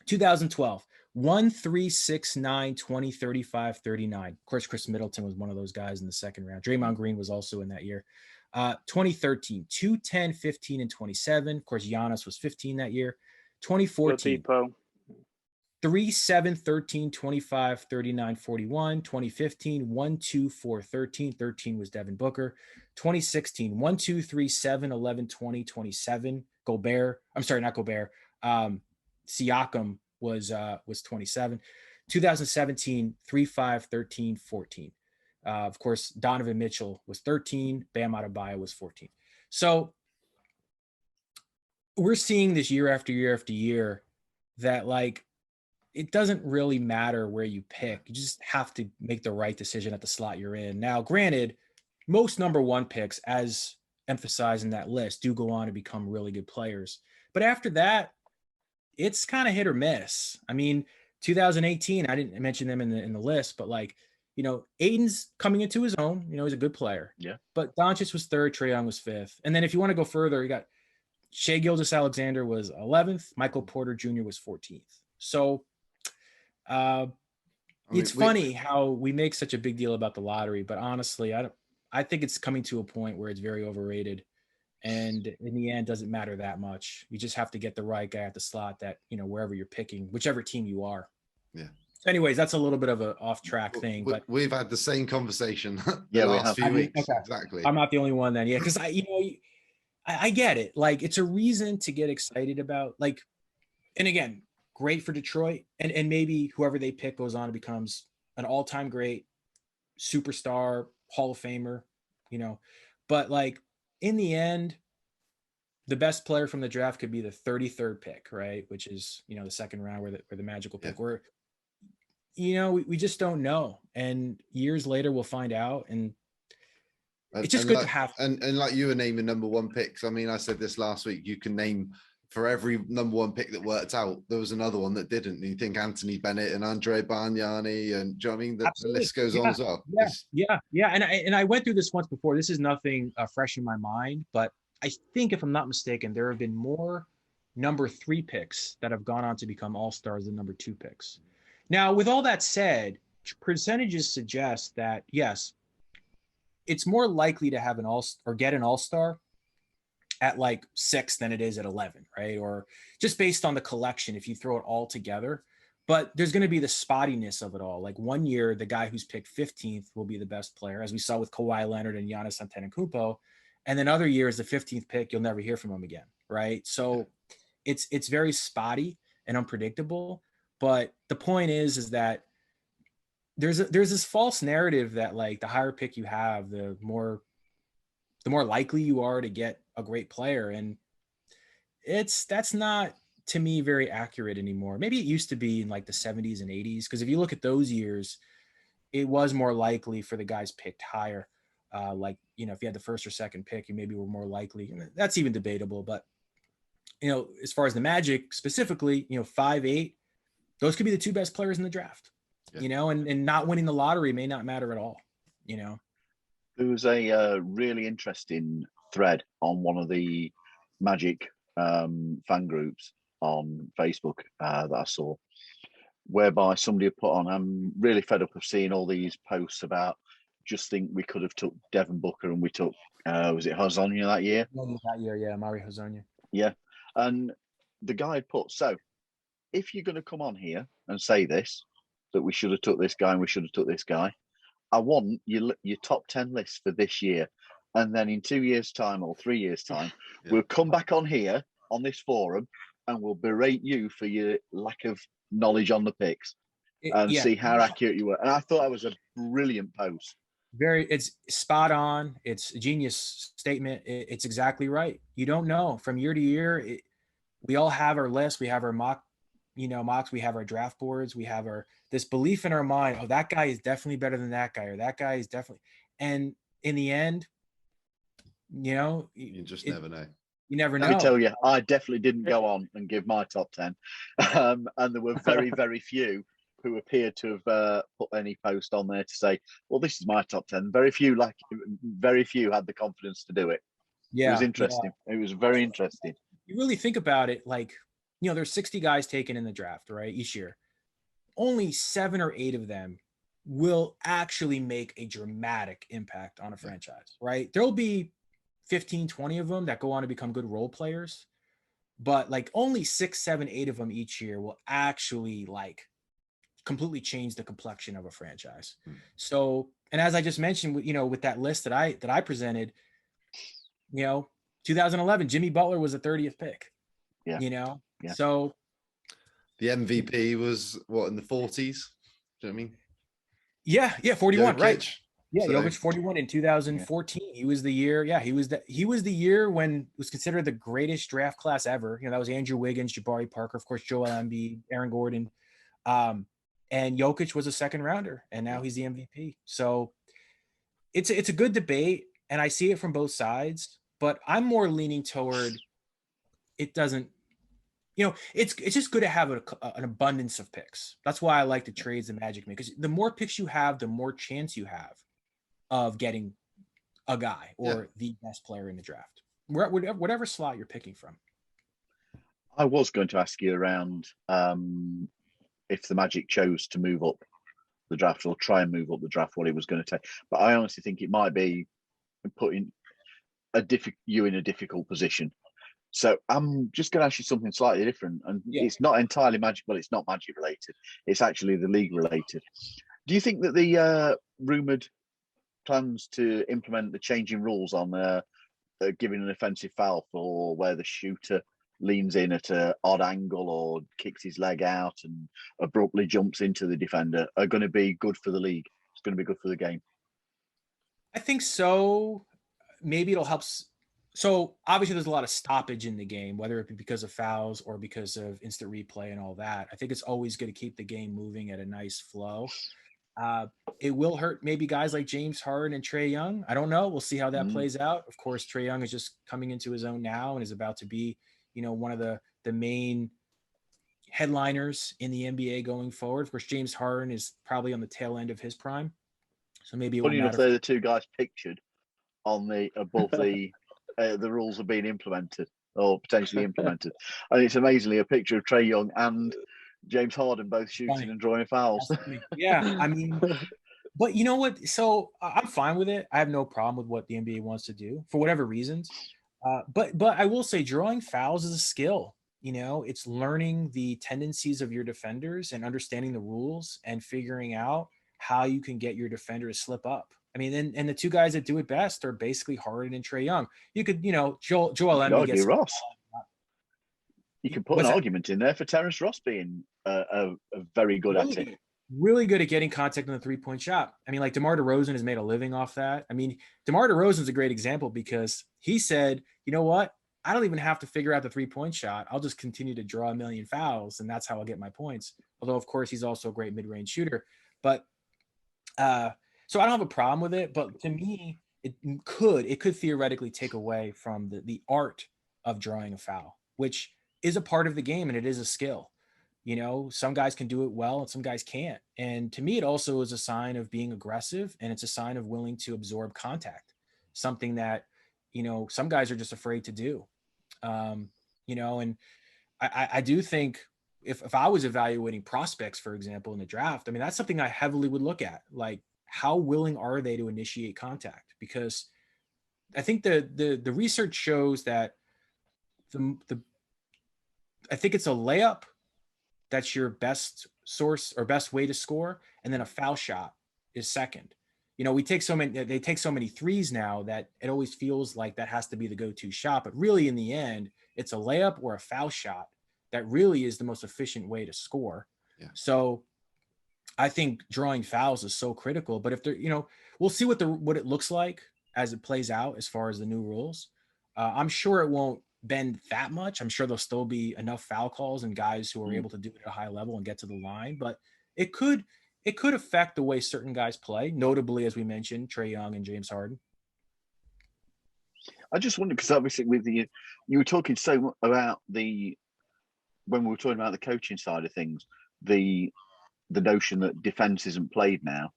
2012, 1, 3, 6, 9, 20, 35, 39. Of course, Chris Middleton was one of those guys in the second round. Draymond Green was also in that year. 2013, 2, 10, 15, and 27. Of course, Giannis was 15 that year. 2014, 3, 7, 13, 25, 39, 41. 2015, 1, 2, 4, 13. 13 was Devin Booker. 2016, 1, 2, 3, 7, 11, 20, 27. Gobert. I'm sorry, not Gobert. Siakam was 27. 2017, 3, 5, 13, 14. Of course, Donovan Mitchell was 13. Bam Adebayo was 14. So we're seeing this year after year after year that, like, it doesn't really matter where you pick. You just have to make the right decision at the slot you're in. Now, granted, most number one picks, as emphasized in that list, do go on to become really good players. But after that, it's kind of hit or miss. I mean, 2018, I didn't mention them in the list, but Aiden's coming into his own. He's a good player. Yeah. But Doncic was 3rd, Trae Young was 5th. And then if you want to go further, you got Shai Gilgeous-Alexander was 11th. Michael Porter Jr. was 14th. So it's funny how we make such a big deal about the lottery, but honestly, I think it's coming to a point where it's very overrated. And in the end, doesn't matter that much. You just have to get the right guy at the slot that, wherever you're picking, whichever team you are. Yeah. So anyways, that's a little bit of an off-track thing. But we've had the same conversation the last few weeks. Okay. Exactly. I'm not the only one then. Yeah, because I get it. Like, it's a reason to get excited about. Like, and again, great for Detroit. And maybe whoever they pick goes on and becomes an all-time great, superstar, Hall of Famer, But, like, in the end, the best player from the draft could be the 33rd pick, right? Which is, the second round where the magical pick. Where, we just don't know. And years later, we'll find out. And it's just good to have. And like you were naming number one picks. I mean, I said this last week. You can name, for every number one pick that worked out, there was another one that didn't. And you think Anthony Bennett and Andre Bargnani, and do you know what I mean? The list goes on as well. Yeah. And I went through this once before. This is nothing fresh in my mind, but I think, if I'm not mistaken, there have been more number 3 picks that have gone on to become all-stars than number 2 picks. Now, with all that said, percentages suggest that, yes, it's more likely to have get an all-star at like 6 than it is at 11, right? Or just based on the collection, if you throw it all together. But there's going to be the spottiness of it all. Like, one year, the guy who's picked 15th will be the best player, as we saw with Kawhi Leonard and Giannis Antetokounmpo. And then other years, the 15th pick, you'll never hear from him again, right? So it's very spotty and unpredictable. But the point is that there's this false narrative that, like, the higher pick you have, the more likely you are to get a great player. And that's not, to me, very accurate anymore. Maybe it used to be in like the 70s and 80s, because if you look at those years, it was more likely for the guys picked higher. Like, if you had the 1st or 2nd pick, you maybe were more likely. That's even debatable. But, as far as the Magic specifically, 5, 8, those could be the 2 best players in the draft, and not winning the lottery may not matter at all, There was a really interesting thread on one of the Magic fan groups on Facebook that I saw, whereby somebody had put on, I'm really fed up of seeing all these posts about, just think we could have took Devin Booker and we took, was it Hezonja that year? That year, yeah, Mari Hezonja. Yeah. And the guy had put, so if you're going to come on here and say this, that we should have took this guy and we should have took this guy, I want your top 10 list for this year. And then in 2 years' time or 3 years' time, we'll come back on here on this forum and we'll berate you for your lack of knowledge on the picks and see how accurate you were. And I thought that was a brilliant post. It's spot on. It's a genius statement. It's exactly right. You don't know from year to year. We all have our list. We have our mocks. We have our draft boards. We have this belief in our mind. Oh, that guy is definitely better than that guy, or that guy is definitely. And in the end, you just never know. You never know. Let me tell you, I definitely didn't go on and give my top 10, and there were very, very few who appeared to have put any post on there to say, well, this is my top 10. Very few had the confidence to do it. Yeah. It was interesting. Yeah. It was very interesting. You really think about it, there's 60 guys taken in the draft, right? Each year. Only 7 or 8 of them will actually make a dramatic impact on a franchise, right? There'll be 15, 20 of them that go on to become good role players, but only 6, 7, 8 of them each year will actually completely change the complexion of a franchise. So, and as I just mentioned, with that list that I presented, 2011, Jimmy Butler was the 30th pick. Yeah. Yeah. So the MVP was what, in the 40s? Do you know what I mean? Yeah, 41, Jokic. right? Yeah, Jokic 41 in 2014. Yeah. He was the year. Yeah, he was the year when it was considered the greatest draft class ever. That was Andrew Wiggins, Jabari Parker, of course, Joel Embiid, Aaron Gordon. And Jokic was a second rounder, and now he's the MVP. So it's a good debate, and I see it from both sides, but I'm more leaning toward it doesn't, it's just good to have an abundance of picks. That's why I like the trades the Magic make, because the more picks you have, the more chance you have of getting a guy or the best player in the draft, whatever slot you're picking from. I was going to ask you around if the Magic chose to move up the draft or try and move up the draft, what it was going to take. But I honestly think it might be putting you in a difficult position. So I'm just going to ask you something slightly different. And it's not entirely Magic, well, it's not Magic related. It's actually the league related. Do you think that the rumoured plans to implement the changing rules on giving an offensive foul for where the shooter leans in at an odd angle or kicks his leg out and abruptly jumps into the defender are going to be good for the league? It's going to be good for the game. I think so. Maybe it'll help. So obviously there's a lot of stoppage in the game, whether it be because of fouls or because of instant replay and all that. I think it's always going to keep the game moving at a nice flow. It will hurt maybe guys like James Harden and Trae Young. I don't know. We'll see how that plays out. Of course, Trae Young is just coming into his own now and is about to be, one of the main headliners in the NBA going forward. Of course, James Harden is probably on the tail end of his prime. So maybe it won't matter. They're the two guys pictured on the above the rules are being implemented or potentially implemented. And it's amazingly a picture of Trae Young and James Harden both shooting and drawing fouls. Yeah, I mean, but you know what? So I'm fine with it. I have no problem with what the NBA wants to do for whatever reasons. But I will say drawing fouls is a skill. It's learning the tendencies of your defenders and understanding the rules and figuring out how you can get your defender to slip up. I mean, and the two guys that do it best are basically Harden and Trae Young. You could, Joel Embiid gets Ross. You can put an argument in there for Terrence Ross being a very good at it. Really good at getting contact on the three-point shot. I mean, DeMar DeRozan has made a living off that. I mean, DeMar DeRozan is a great example because he said, you know what? I don't even have to figure out the three-point shot. I'll just continue to draw a million fouls, and that's how I'll get my points. Although, of course, he's also a great mid-range shooter. But so I don't have a problem with it. But to me, it could theoretically take away from the art of drawing a foul, which is a part of the game, and it is a skill. Some guys can do it well and some guys can't. And to me, it also is a sign of being aggressive, and it's a sign of willing to absorb contact, something that, some guys are just afraid to do. And I do think if I was evaluating prospects, for example, in the draft, I mean, that's something I heavily would look at. Like, how willing are they to initiate contact? Because I think the research shows that the I think it's a layup. That's your best source or best way to score. And then a foul shot is second. They take so many threes now that it always feels like that has to be the go-to shot. But really in the end, it's a layup or a foul shot that really is the most efficient way to score. Yeah. So I think drawing fouls is so critical, but if they're, we'll see what it looks like as it plays out as far as the new rules. I'm sure it won't bend that much. I'm sure there'll still be enough foul calls and guys who are able to do it at a high level and get to the line, but it could affect the way certain guys play, notably, as we mentioned, Trae Young and James Harden. I just wonder, because obviously you were talking so much about when we were talking about the coaching side of things, the notion that defense isn't played now.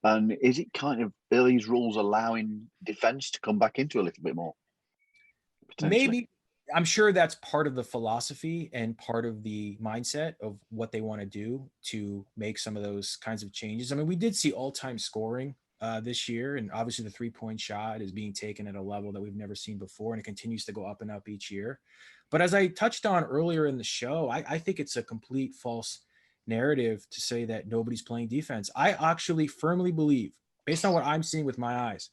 And is it are these rules allowing defense to come back into a little bit more? Maybe. I'm sure that's part of the philosophy and part of the mindset of what they want to do to make some of those kinds of changes. I mean, we did see all-time scoring this year, and obviously the three-point shot is being taken at a level that we've never seen before, and it continues to go up and up each year. But as I touched on earlier in the show, I think it's a complete false narrative to say that nobody's playing defense. I actually firmly believe, based on what I'm seeing with my eyes,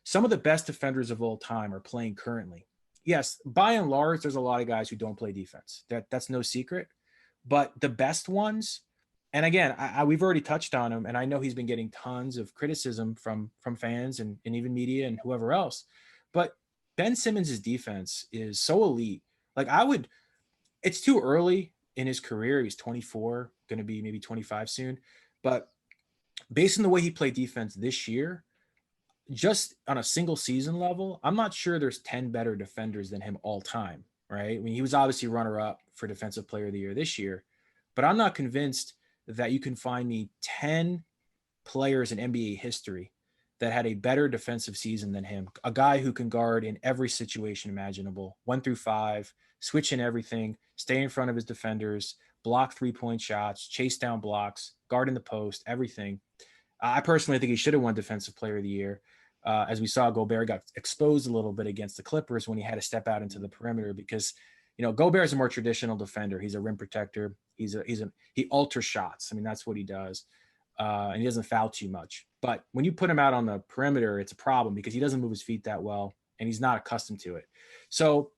some of the best defenders of all time are playing currently. Yes, by and large, there's a lot of guys who don't play defense. That's no secret. But the best ones, and again, we've already touched on him, and I know he's been getting tons of criticism from fans and even media and whoever else. But Ben Simmons' defense is so elite. Like it's too early in his career. He's 24, going to be maybe 25 soon. But based on the way he played defense this year, just on a single season level, I'm not sure there's 10 better defenders than him all time, right? I mean, he was obviously runner-up for Defensive Player of the Year this year, but I'm not convinced that you can find me 10 players in NBA history that had a better defensive season than him. A guy who can guard in every situation imaginable, 1 through 5, switch in everything, stay in front of his defenders, block three-point shots, chase down blocks, guard in the post, everything. I personally think he should have won Defensive Player of the Year. As we saw, Gobert got exposed a little bit against the Clippers when he had to step out into the perimeter because, Gobert is a more traditional defender. He's a rim protector. He alters shots. I mean, that's what he does. And he doesn't foul too much. But when you put him out on the perimeter, it's a problem because he doesn't move his feet that well and he's not accustomed to it. So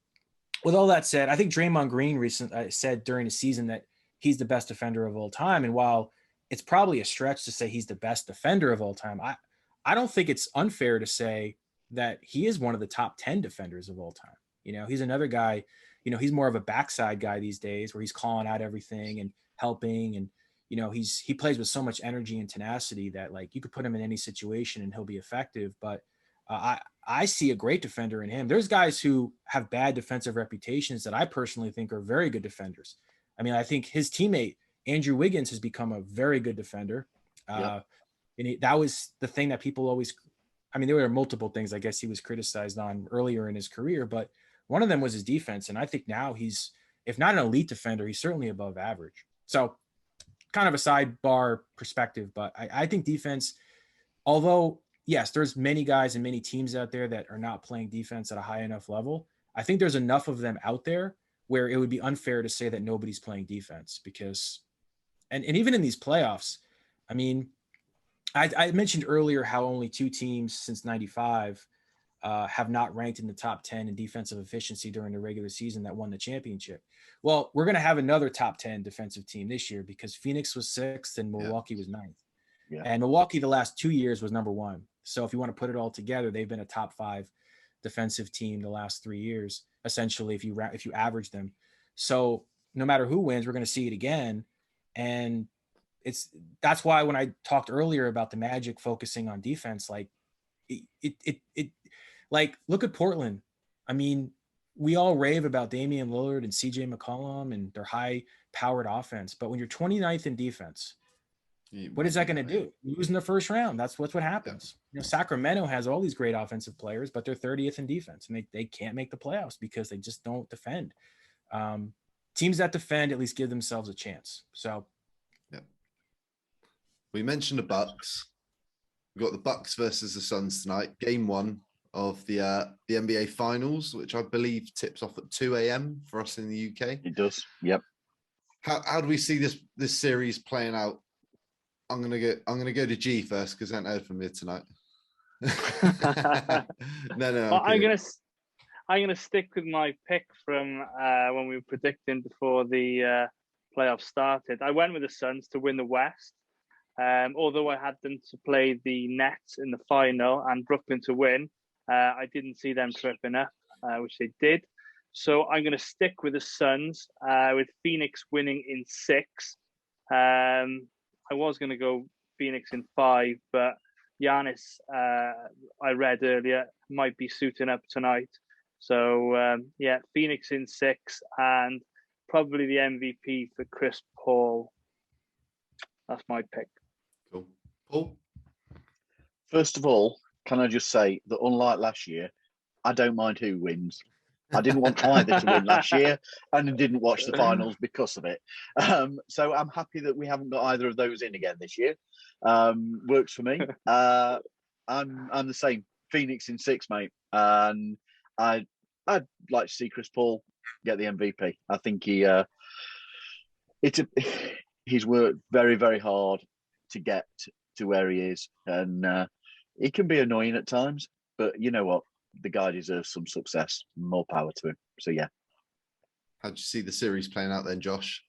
with all that said, I think Draymond Green recently said during the season that he's the best defender of all time. And while it's probably a stretch to say he's the best defender of all time, I don't think it's unfair to say that he is one of the top 10 defenders of all time. He's another guy, he's more of a backside guy these days where he's calling out everything and helping. And, he plays with so much energy and tenacity that like you could put him in any situation and he'll be effective. But I see a great defender in him. There's guys who have bad defensive reputations that I personally think are very good defenders. I mean, I think his teammate, Andrew Wiggins, has become a very good defender. Yeah. And that was the thing that people always, there were multiple things I guess he was criticized on earlier in his career, but one of them was his defense. And I think now he's, if not an elite defender, he's certainly above average. So kind of a sidebar perspective, but I think defense, although yes, there's many guys and many teams out there that are not playing defense at a high enough level. I think there's enough of them out there where it would be unfair to say that nobody's playing defense because, and even in these playoffs, I mentioned earlier how only 2 teams since 95 have not ranked in the top 10 in defensive efficiency during the regular season that won the championship. Well, we're going to have another top 10 defensive team this year because Phoenix was 6th and Milwaukee was 9th. Yeah. And Milwaukee the last 2 years was number 1. So if you want to put it all together, they've been a top 5 defensive team the last 3 years, essentially, if you average them. So no matter who wins, we're going to see it again. And that's why when I talked earlier about the Magic focusing on defense, like like look at Portland. We all rave about Damian Lillard and CJ McCollum and their high powered offense. But when you're 29th in defense, what is that going to do? You lose in the first round. That's what happens. Sacramento has all these great offensive players, but they're 30th in defense and they can't make the playoffs because they just don't defend. Teams that defend at least give themselves a chance. So, yeah. We mentioned the Bucks. We've got the Bucks versus the Suns tonight. Game 1 of the NBA Finals, which I believe tips off at 2 a.m. for us in the UK. It does. Yep. How do we see this series playing out? I'm gonna go to G first because I haven't heard from you tonight. No. Well, I'm gonna stick with my pick from when we were predicting before the playoffs started. I went with the Suns to win the West, although I had them to play the Nets in the final and Brooklyn to win. I didn't see them tripping up, which they did. So I'm going to stick with the Suns, with Phoenix winning in 6. I was going to go Phoenix in 5, but Giannis, I read earlier, might be suiting up tonight. So, Phoenix in 6 and probably the MVP for Chris Paul. That's my pick. Cool. Paul? First of all, can I just say that unlike last year, I don't mind who wins. I didn't want either to win last year and didn't watch the finals because of it. So I'm happy that we haven't got either of those in again this year. Works for me. I'm the same. Phoenix in 6, mate. And I'd like to see Chris Paul get the MVP. I think he's worked very, very hard to get to where he is. And it can be annoying at times, but you know what? The guy deserves some success. More power to him. So, yeah. How'd you see the series playing out then, Josh?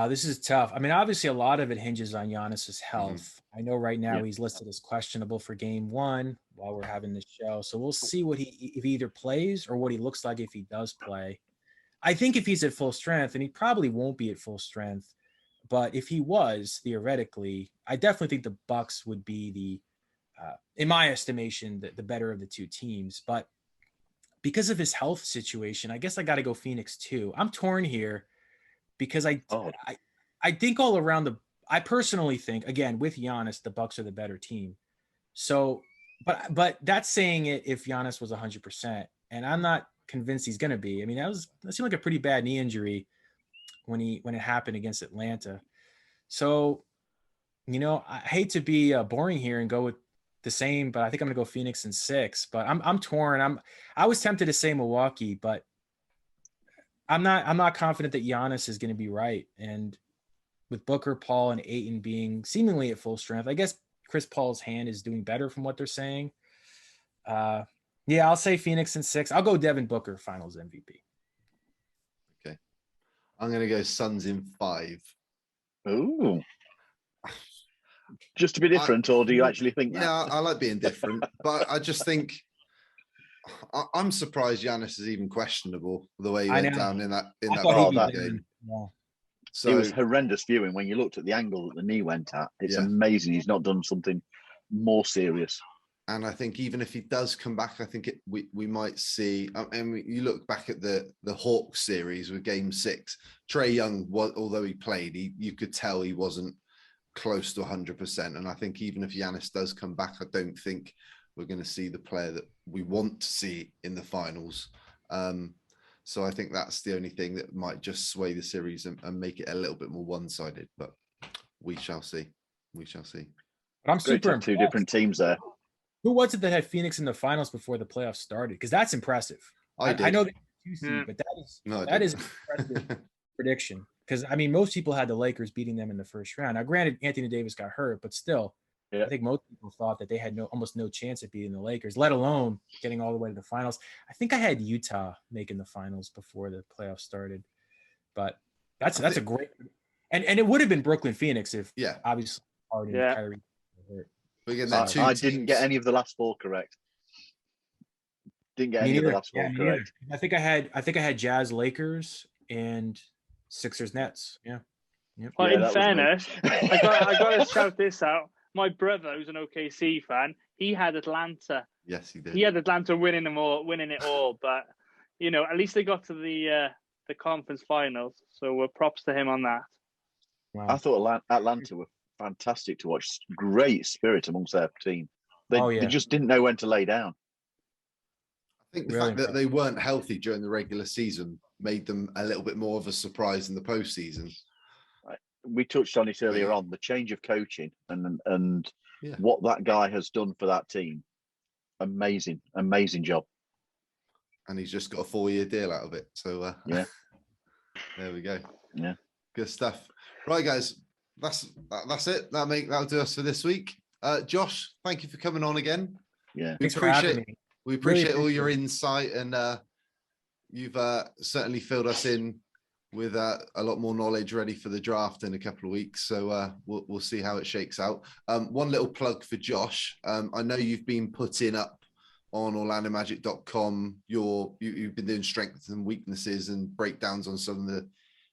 This is tough. I mean, obviously, a lot of it hinges on Giannis's health. Mm-hmm. I know right now he's listed as questionable for Game 1 while we're having this show. So we'll see if he either plays or what he looks like if he does play. I think if he's at full strength, and he probably won't be at full strength, but if he was, theoretically, I definitely think the Bucks would be in my estimation, the better of the two teams. But because of his health situation, I guess I got to go Phoenix too. I'm torn here because I think all around I personally think, again, with Giannis, the Bucks are the better team. So, but that's saying it if Giannis was 100%, and I'm not convinced he's going to be. I mean, that seemed like a pretty bad knee injury when it happened against Atlanta. So, I hate to be boring here and go with the same, but I think I'm gonna go Phoenix in 6. But I'm torn. I was tempted to say Milwaukee, but I'm not confident that Giannis is going to be right. And with Booker, Paul, and Ayton being seemingly at full strength, I guess Chris Paul's hand is doing better from what they're saying. I'll say Phoenix in 6. I'll go Devin Booker, Finals MVP. Okay, I'm gonna go Suns in 5. Ooh. Just to be different, or do you actually think that? Yeah, I like being different, but I just think I'm surprised Giannis is even questionable the way he went down in that game. Yeah. So it was horrendous viewing when you looked at the angle that the knee went at. It's amazing he's not done something more serious. And I think even if he does come back, I think we might see. And you look back at the Hawks series with Game 6. Trae Young, although he played, you could tell he wasn't close to 100%. And I think even if Giannis does come back, I don't think we're going to see the player that we want to see in the finals. So I think that's the only thing that might just sway the series and make it a little bit more one-sided. But we shall see. But I'm super impressed. 2 different teams there. Who was it that had Phoenix in the finals before the playoffs started? Because that's impressive. I know that 2 seed, but that is an impressive prediction. Because, I mean, most people had the Lakers beating them in the first round. Now, granted, Anthony Davis got hurt, but still, I think most people thought that they had almost no chance of beating the Lakers, let alone getting all the way to the finals. I think I had Utah making the finals before the playoffs started. But that's a great – and it would have been Brooklyn-Phoenix if, obviously, Harden and Kyrie were hurt. I didn't get any of the last 4 correct. Didn't get any of the last 4 correct. I think I had Jazz Lakers and Sixers Nets. Yeah. Yep. Well, in fairness, I got to shout this out. My brother, who's an OKC fan, he had Atlanta. Yes, he did. He had Atlanta winning it all. But at least they got to the conference finals. So props to him on that. Wow. I thought Atlanta were fantastic to watch. Great spirit amongst their team. They just didn't know when to lay down. I think the fact that they weren't healthy during the regular season made them a little bit more of a surprise in the postseason. We touched on it earlier on, the change of coaching and what that guy has done for that team. amazing job. And he's just got a 4-year deal out of it. So yeah, there we go. Yeah, good stuff. Right, guys, that's it. That'll do us for this week. Josh, thank you for coming on again. Yeah, we appreciate all your insight, and you've certainly filled us in with a lot more knowledge ready for the draft in a couple of weeks. So we'll see how it shakes out. One little plug for Josh. I know you've been putting up on OrlandoMagic.com. You've been doing strengths and weaknesses and breakdowns on some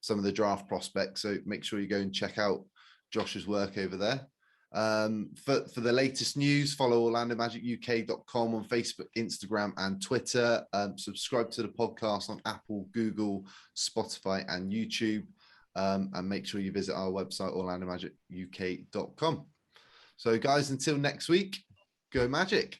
of the draft prospects. So make sure you go and check out Josh's work over there. For the latest news, follow OrlandoMagicUK.com on Facebook, Instagram, and Twitter. Subscribe to the podcast on Apple, Google, Spotify, and YouTube. And make sure you visit our website, OrlandoMagicUK.com. So, guys, until next week, go Magic.